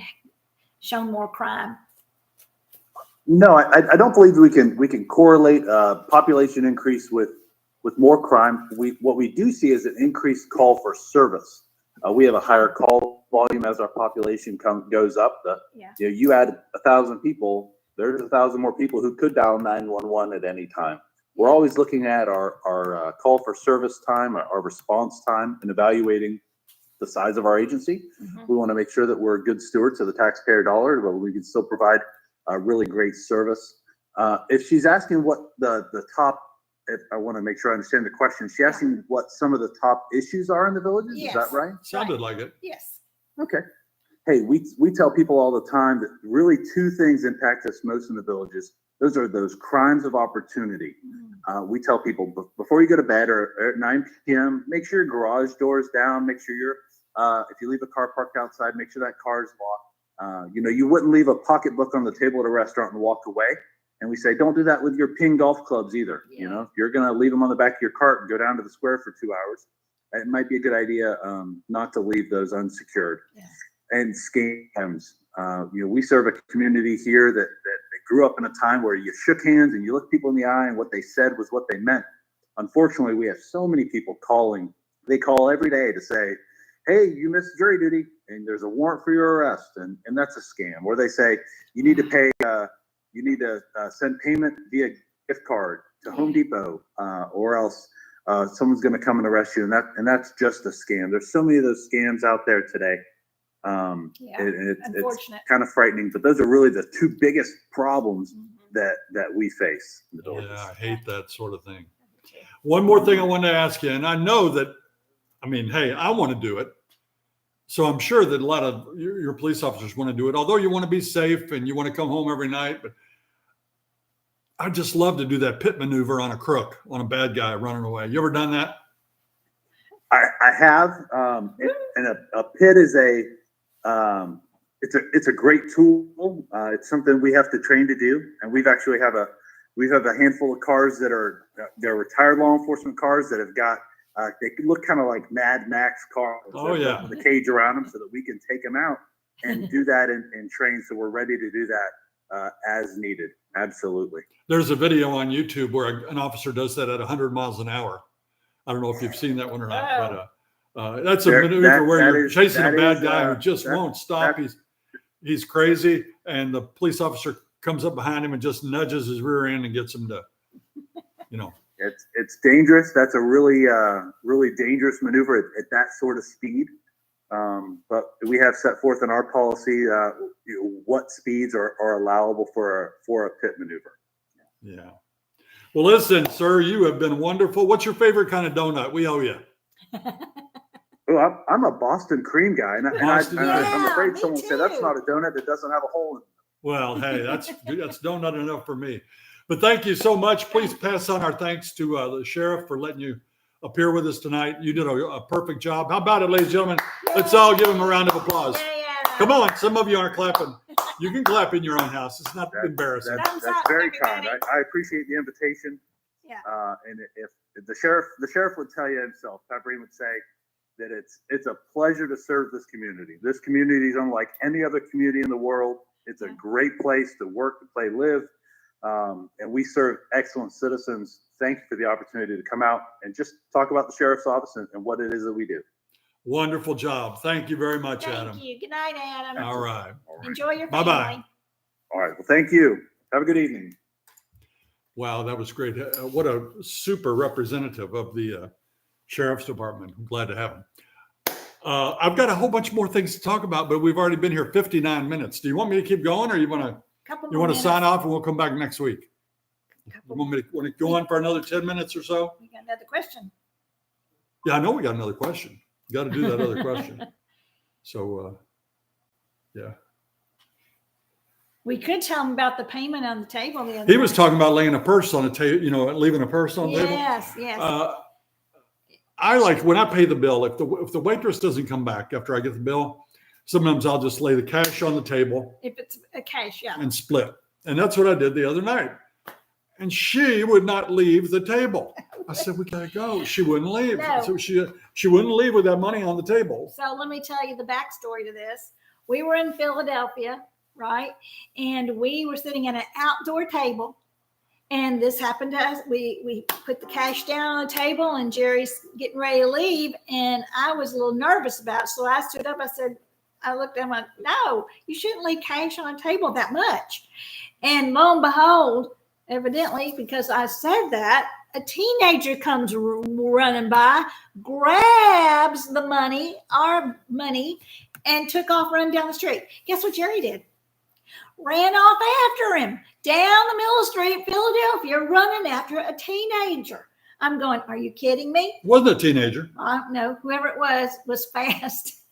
shown more crime? No, I don't believe we can correlate population increase with more crime. What we do see is an increased call for service. We have a higher call volume as our population goes up. Yeah. You add 1,000 people, there's 1,000 more people who could dial 911 at any time. We're always looking at our call for service time, our response time, and evaluating the size of our agency. Mhm. We want to make sure that we're good stewards of the taxpayer dollar, but we can still provide a really great service. If she's asking what the top, if I want to make sure I understand the question, she's asking what some of the top issues are in the villages. Is Yes. that right? Sounded like it. Yes. Okay. Hey, we tell people all the time that really two things impact us most in the villages. Those are those crimes of opportunity. We tell people before you go to bed or at 9 p.m., make sure your garage door is down. Make sure if you leave a car parked outside, make sure that car is locked. You wouldn't leave a pocketbook on the table at a restaurant and walk away. And we say, don't do that with your ping golf clubs either. Yeah. If you're going to leave them on the back of your cart and go down to the square for 2 hours, it might be a good idea not to leave those unsecured. Yeah. And scams. We serve a community here that grew up in a time where you shook hands and you looked people in the eye and what they said was what they meant. Unfortunately, we have so many people calling. They call every day to say, hey, you missed jury duty and there's a warrant for your arrest. And that's a scam. Or they say, you need to pay, you need to send payment via gift card to Home Depot, or else someone's going to come and arrest you. And that's just a scam. There's so many of those scams out there today. It's Unfortunate. kind of frightening, but those are really the two biggest problems Mhm. that we face in the villages. Yeah, I hate that sort of thing. One more thing I wanted to ask you, and I know that, hey, I want to do it. So I'm sure that a lot of your police officers want to do it, although you want to be safe and you want to come home every night. But I just love to do that pit maneuver on a crook, on a bad guy running away. You ever done that? I have, and a pit is it's a great tool. It's something we have to train to do, and we have a handful of cars they're retired law enforcement cars that have got they look kind of like Mad Max cars. Oh, yeah. With a cage around them so that we can take them out and do that and train. So we're ready to do that as needed. Absolutely. There's a video on YouTube where an officer does that at 100 miles an hour. I don't know if you've seen that one or not, but that's a maneuver where you're chasing a bad guy who just won't stop. He's crazy, and the police officer comes up behind him and just nudges his rear end and gets him to, It's dangerous. That's a really dangerous maneuver at that sort of speed. But we have set forth in our policy what speeds are allowable for a pit maneuver. Yeah. Well, listen, sir, you have been wonderful. What's your favorite kind of donut? We owe you. Oh, I'm a Boston cream guy, and I'm afraid me someone will say that's too. not a donut that doesn't have a hole in it. Well, hey, that's donut enough for me. But thank you so much. Please pass on our thanks to the sheriff for letting you appear with us tonight. You did a perfect job. How about it, ladies and gentlemen? Let's all give him a round of applause. Come on. Some of you aren't clapping. You can clap in your own house. It's not embarrassing. Thumbs That's up, very everybody. kind. I appreciate the invitation. Yeah. And if the sheriff would tell you himself, Peppery would say that it's a pleasure to serve this community. This community is unlike any other community in the world. It's a great place to work, to play, live. And we serve excellent citizens. Thank you for the opportunity to come out and just talk about the sheriff's office and what it is that we do. Wonderful job. Thank you very much, Adam. Thank you. Good night, Adam. All right. Enjoy your family. Bye-bye. All right. Well, thank you. Have a good evening. Wow, that was great. What a super representative of the sheriff's department. I'm glad to have him. I've got a whole bunch more things to talk about, but we've already been here 59 minutes. Do you want me to keep going, or you want to Couple you more want to sign minutes. off and we'll come back next week? You want to go on for another 10 minutes or so? We got another question. Yeah, I know we got another question. You got to do that other question. So, yeah. We could tell him about the payment on the table the other He was night. talking about laying a purse on the table, leaving a purse on the table. Yes, yes. I like when I pay the bill, if the waitress doesn't come back after I get the bill, sometimes I'll just lay the cash on the table If it's a cash, yeah. and split. And that's what I did the other night. And she would not leave the table. I said, we gotta go. She wouldn't leave. No. So she wouldn't leave with that money on the table. So let me tell you the backstory to this. We were in Philadelphia, right? And we were sitting at an outdoor table. And this happened to us. We put the cash down on the table and Jerry's getting ready to leave. And I was a little nervous about it. So I stood up. I looked at him and went, no, you shouldn't leave cash on a table that much. And lo and behold, evidently, because I said that, a teenager comes running by, grabs the money, our money, and took off running down the street. Guess what Jerry did? Ran off after him down the middle of the street, Philadelphia, running after a teenager. I'm going, are you kidding me? Wasn't a teenager. I don't know. Whoever it was fast.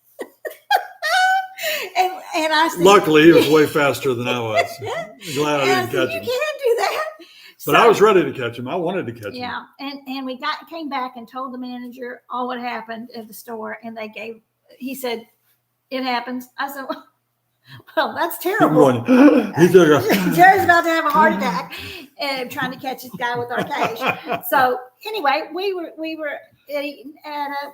and I said, Luckily, he was way faster than I was. Glad I didn't catch you him. can't do that. But I was ready to catch him. I wanted to catch him. Yeah, and we came back and told the manager all what happened at the store, and he said, it happens. I said, well, that's terrible. He took a, Jerry's about to have a heart attack trying to catch this guy with our cash. So anyway, we were eating at a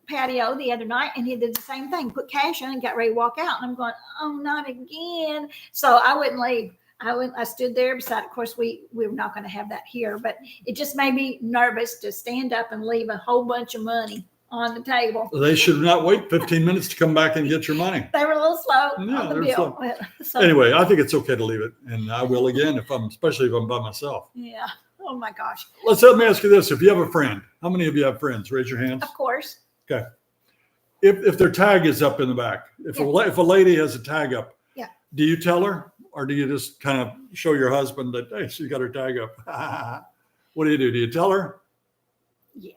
patio the other night, and he did the same thing, put cash in and got ready to walk out. And I'm going, oh, not again. So I wouldn't leave. I stood there beside, of course, we were not going to have that here, but it just made me nervous to stand up and leave a whole bunch of money on the table. they should not wait 15 minutes to come back and get your money. They were a little slow Yeah, on the they're bill. So, Anyway, I think it's okay to leave it. And I will again, especially if I'm by myself. yeah. Oh my gosh. Let me ask you this. If you have a friend, how many of you have friends? Raise your hands. Of course. Okay. If their tag is up in the back, if a lady has a tag up, Yeah. do you tell her? Or do you just kind of show your husband that, hey, she's got her tag up? What do? Do you tell her? Yes.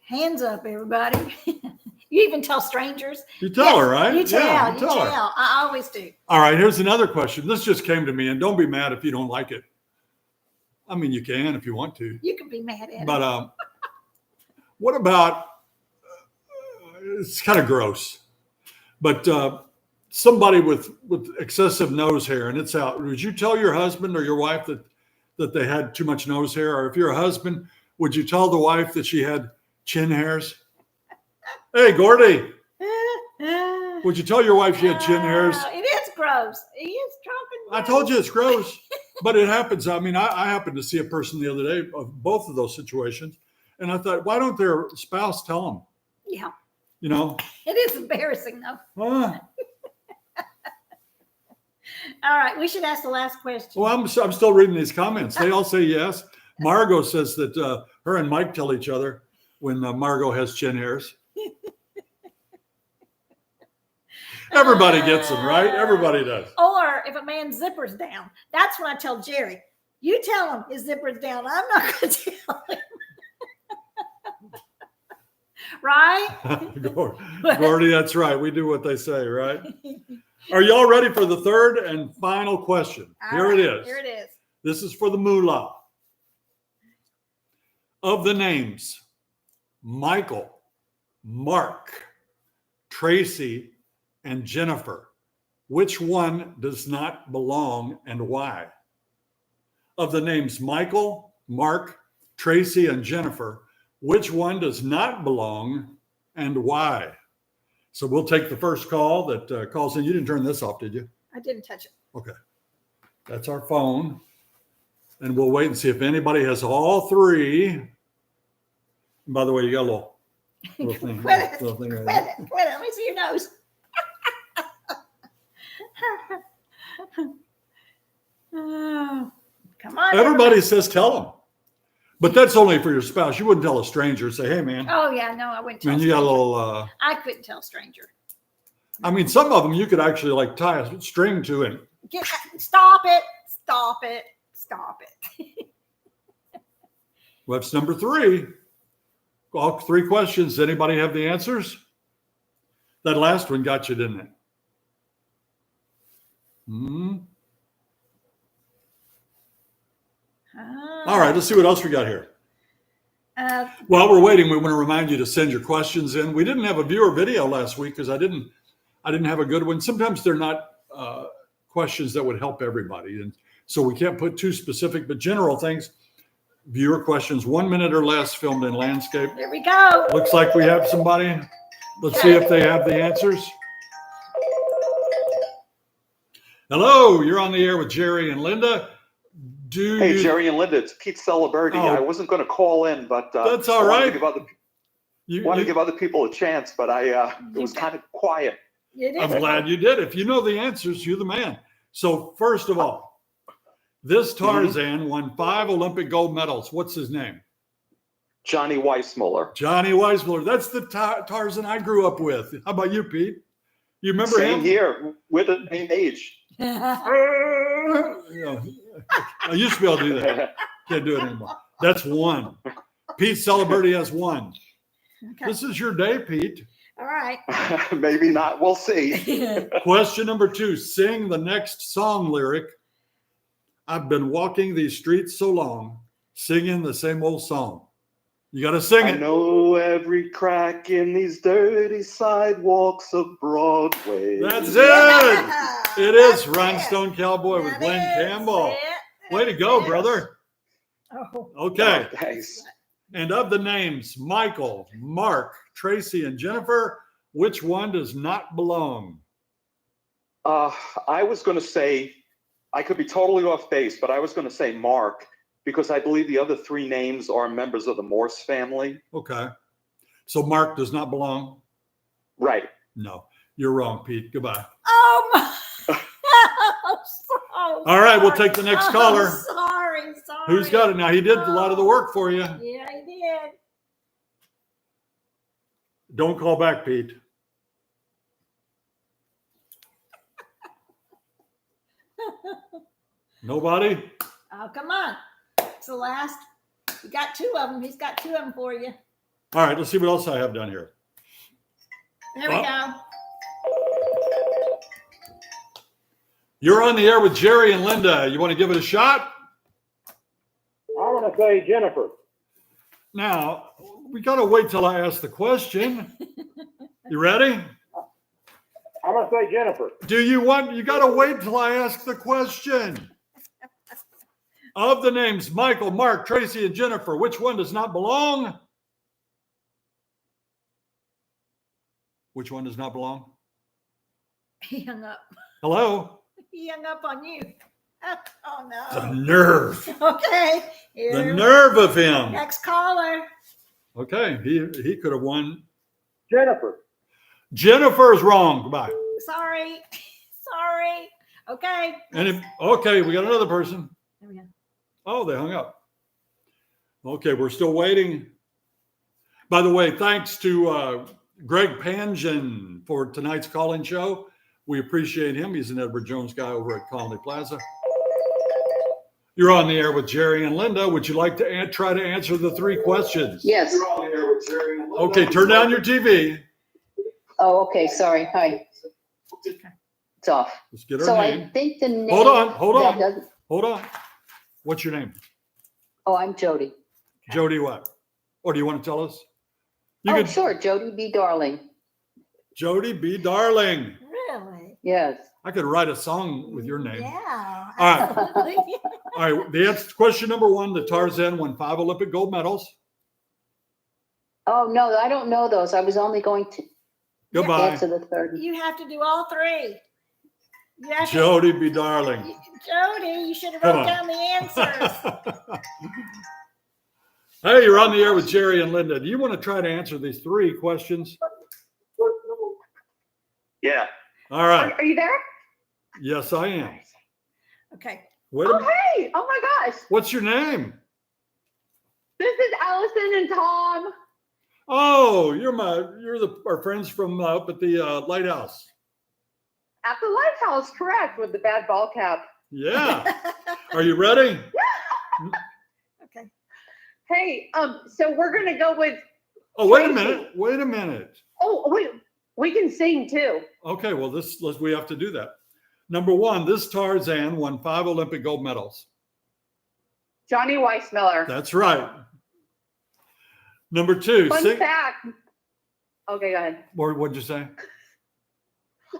Hands up, everybody. You even tell strangers. You tell her, right? You tell. Yeah, you tell. I always do. All right, here's another question. This just came to me, and don't be mad if you don't like it. I mean, you can if you want to. You can be mad at it. But what about, it's kind of gross, but somebody with excessive nose hair and it's out. Would you tell your husband or your wife that they had too much nose hair? Or if you're a husband, would you tell the wife that she had chin hairs? Hey, Gordy, would you tell your wife she had chin hairs? It is gross. He is talking. I told you it's gross, but it happens. I mean, I happened to see a person the other day of both of those situations. And I thought, why don't their spouse tell them? Yeah. You know? It is embarrassing, though. Ah. All right. We should ask the last question. Well, I'm still reading these comments. They all say yes. Margot says that her and Mike tell each other when Margot has chin hairs. Everybody gets them, right? Everybody does. Or if a man's zipper's down, that's when I tell Jerry, you tell him his zipper's down. I'm not going to tell him. Right? Gordy, that's right. We do what they say, right? Are y'all ready for the third and final question? Here it is. Here it is. This is for the moolah. Of the names Michael, Mark, Tracy, and Jennifer, which one does not belong and why? Of the names Michael, Mark, Tracy, and Jennifer, which one does not belong and why? So we'll take the first call that calls in. You didn't turn this off, did you? I didn't touch it. Okay. That's our phone. And we'll wait and see if anybody has all three. And by the way, you got a little thing. Quit it. Little thing right Quit there. it. Quit it. Let me see your nose. Oh, come on. Everybody says tell them. But that's only for your spouse. You wouldn't tell a stranger, say, hey, man. Oh, yeah. No, I wouldn't tell Man, you got a stranger. little, I couldn't tell stranger. I mean, some of them you could actually like tie a string to and Stop it. stop it. Stop it. What's number 3? All 3 questions. Anybody have the answers? That last one got you, didn't it? All right, let's see what else we got here. While we're waiting, we want to remind you to send your questions in. We didn't have a viewer video last week because I didn't have a good one. Sometimes they're not questions that would help everybody, and so we can't put too specific, but general things. Viewer questions, 1 minute or less, filmed in landscape. There we go. Looks like we have somebody. Let's see if they have the answers. Hello, you're on the air with Jerry and Linda. Hey, Jerry and Linda, it's Pete Celebrity. Oh. I wasn't going to call in, but That's all right. I want to give other people a chance, but it was kind of quiet. I'm glad you did. If you know the answers, you're the man. So first of all, this Tarzan won 5 Olympic gold medals. What's his name? Johnny Weissmuller. Johnny Weissmuller. That's the Tarzan I grew up with. How about you, Pete? You remember Same him? here. We're the same age. I used to be able to do that. Can't do it anymore. That's 1. Pete Celebrity has 1. Okay. This is your day, Pete. All right. Maybe not. We'll see. Question number 2. Sing the next song lyric. I've been walking these streets so long, singing the same old song. You got to sing I it. know every crack in these dirty sidewalks of Broadway. That's it. It is Rhinestone Cowboy with Glenn Campbell. Way to go, brother. Oh. Okay. Oh, thanks. And of the names Michael, Mark, Tracy, and Jennifer, which one does not belong? I was going to say, I could be totally off base, but I was going to say Mark, because I believe the other 3 names are members of the Morse family. Okay. So Mark does not belong? Right. No. You're wrong, Pete. Goodbye. Oh my. All right, we'll take the next caller. Sorry. Who's got it now? He did a lot of the work for you. Yeah, he did. Don't call back, Pete. Nobody? Oh, come on. It's the last. You got 2 of them. He's got 2 of them for you. All right, let's see what else I have down here. There we go. You're on the air with Jerry and Linda. You want to give it a shot? I want to say Jennifer. Now, we got to wait till I ask the question. You ready? I'm going to say Jennifer. You got to wait till I ask the question. Of the names Michael, Mark, Tracy, and Jennifer, which one does not belong? Which one does not belong? He hung up. Hello? He hung up on you. Oh, The no. nerve. Okay. The Here. nerve of him. Next caller. Okay, he could have won. Jennifer. Jennifer is wrong. Goodbye. Sorry. Okay. Okay, we got another person. There we go. Oh, they hung up. Okay, we're still waiting. By the way, thanks to Greg Pangen for tonight's call-in show. We appreciate him. He's an Edward Jones guy over at Colony Plaza. You're on the air with Jerry and Linda. Would you like to try to answer the 3 questions? Yes. You're on the air with Jerry and Linda. Okay, turn down your TV. Oh, okay. Sorry. Hi. It's off. Let's get her So name. I think the name. Hold on. that doesn't- Hold on. What's your name? Oh, I'm Jody. Jody what? Or do you want to tell us? Sure. Jody B. Darling. Jody B. Darling. Really? Yes. I could write a song with your name. Yeah. All right. Absolutely. All right. The answer, question number 1, the Tarzan won 5 Olympic gold medals. Oh, no, I don't know those. I was only going to Goodbye. answer the 3rd. You have to do all 3. You have to- Jody B. Darling. Jody, you should have Come wrote on. down the answers. Hey, you're on the air with Jerry and Linda. Do you want to try to answer these 3 questions? Yeah. All right. Are you there? Yes, I am. Okay. Wait a Oh, minute. hey. Oh, my gosh. What's your name? This is Allison and Tom. Oh, you're our friends from up at the lighthouse. At the lighthouse, correct, with the bad ball cap. Yeah. Are you ready? Okay. Hey, so we're gonna go with. Oh, wait a Tracy. minute. Wait a minute. Oh, wait, we can sing too. Okay, well, we have to do that. Number one, this Tarzan won 5 Olympic gold medals. Johnny Weissmiller. That's right. Number 2, Fun fact. Okay, go ahead. what'd you say?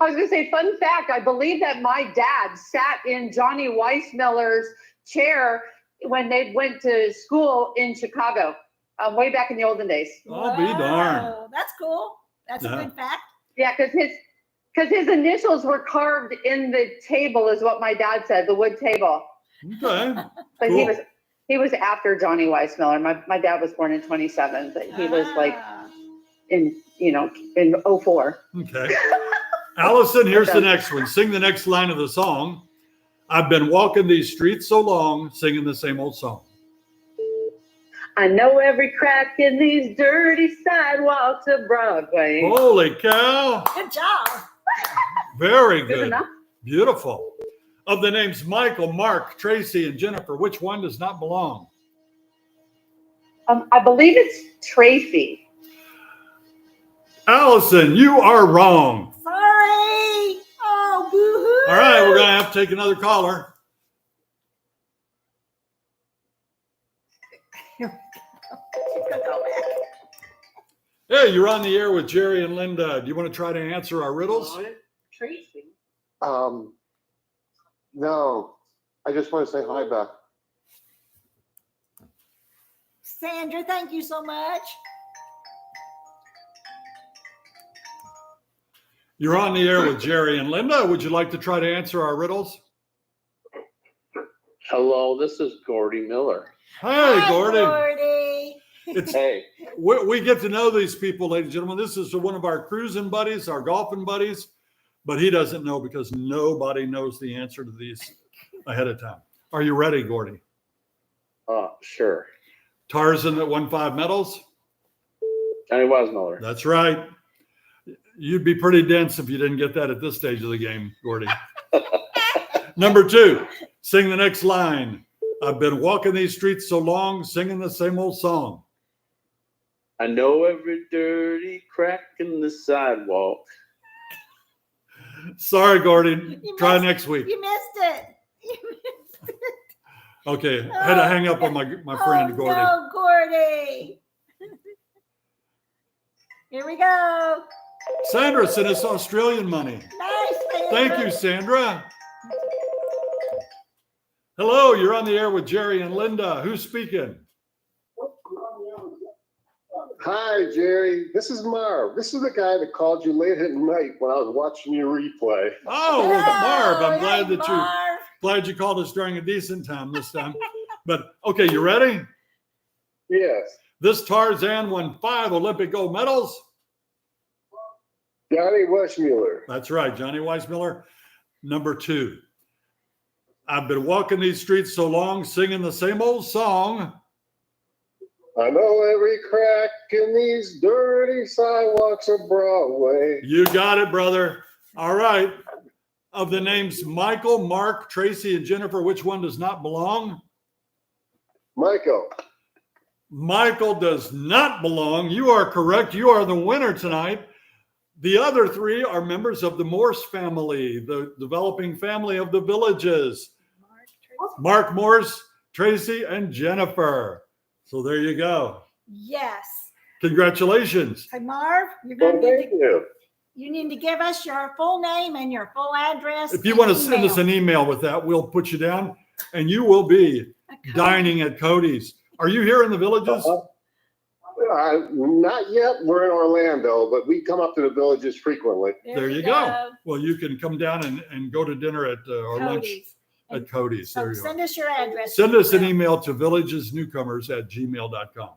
I was gonna say, fun fact, I believe that my dad sat in Johnny Weissmiller's chair when they went to school in Chicago, way back in the olden days. I'll be darned. Whoa, that's cool. That's a good fact. Yeah, because his initials were carved in the table, is what my dad said, the wood table. Okay. But Cool. he was after Johnny Weissmiller. My dad was born in 27, but he was like in 04. Okay. Allison, here's the next one. Sing the next line of the song. I've been walking these streets so long, singing the same old song. I know every crack in these dirty sidewalks of Broadway. Holy cow. Good job. Very Good good. enough. Beautiful. Of the names Michael, Mark, Tracy, and Jennifer, which one does not belong? I believe it's Tracy. Allison, you are wrong. Sorry. Oh, boo-hoo. All right, we're going to have to take another caller. Hey, you're on the air with Jerry and Linda. Do you want to try to answer our riddles? Tracy. No, I just want to say hi back. Sandra, thank you so much. You're on the air with Jerry and Linda. Would you like to try to answer our riddles? Hello, this is Gordy Miller. Hey, Hi, Gordy. Gordy. It's, Hey, we get to know these people, ladies and gentlemen. This is one of our cruising buddies, our golfing buddies, but he doesn't know because nobody knows the answer to these ahead of time. Are you ready, Gordy? sure. Tarzan that won 5 medals? Johnny Weissmiller. That's right. You'd be pretty dense if you didn't get that at this stage of the game, Gordy. Number 2, sing the next line. I've been walking these streets so long, singing the same old song. I know every dirty crack in the sidewalk. Sorry, Gordy. Try next week. You missed it. You missed it. Okay, had to hang up on my friend, Gordy. No, Gordy. Here we go. Sandra sent us Australian money. Nice. Sandra. Thank you, Sandra. Hello, you're on the air with Jerry and Linda. Who's speaking? Hi, Jerry. This is Marv. This is the guy that called you late at night when I was watching your replay. Oh, well, Marv, I'm glad hey, that Marv. glad you called us during a decent time this time. But okay, you ready? Yes. This Tarzan won 5 Olympic gold medals. Johnny Weissmuller. That's right, Johnny Weissmiller. Number 2. I've been walking these streets so long, singing the same old song. I know every crack in these dirty sidewalks of Broadway. You got it, brother. All right. Of the names Michael, Mark, Tracy, and Jennifer, which one does not belong? Michael. Michael does not belong. You are correct. You are the winner tonight. The other 3 are members of the Morse family, the developing family of the Villages. Mark, Morse, Tracy, and Jennifer. So there you go. Yes. Congratulations. Hey, Marv, you're Well, going to thank you. you need to give us your full name and your full address. If you and want to send email. us an email with that, we'll put you down and you will be Okay. dining at Cody's. Are you here in the Villages? Not yet. We're in Orlando, but we come up to the Villages frequently. There you go. Well, you can come down and go to dinner at or lunch Cody's. at Cody's. So There you send go. us your address. Send us an email to villagesnewcomers@gmail.com.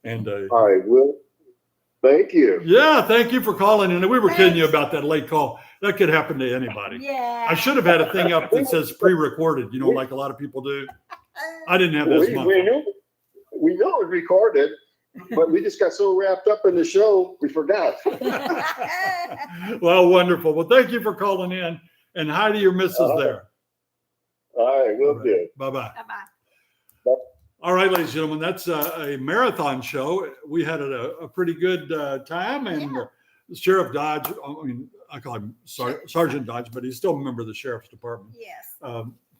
And All right, Will. Thank you. yeah, thank you for calling in. We were kidding you about that late call. That could happen to anybody. Yeah. I should have had a thing up that says pre-recorded, like a lot of people do. I didn't have that. We know it was recorded, but we just got so wrapped up in the show, we forgot. Well, wonderful. Well, thank you for calling in. And hi to your missus there. All right, will do. Bye-bye. Bye-bye. All right, ladies and gentlemen, that's a marathon show. We had a pretty good time, and Sheriff Dodge, I mean, I call him Sergeant Dodge, but he's still a member of the Sheriff's Department. Yes.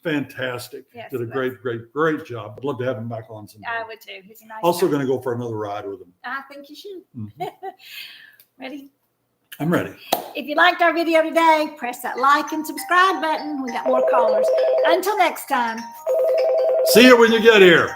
Fantastic. Yes, Did a he great job. I'd love to have him back on sometime. I would too. He's a nice Also guy. going to go for another ride with him. I think you should. Mhm. Ready? I'm ready. If you liked our video today, press that like and subscribe button. We got more callers. Until next time. See you when you get here.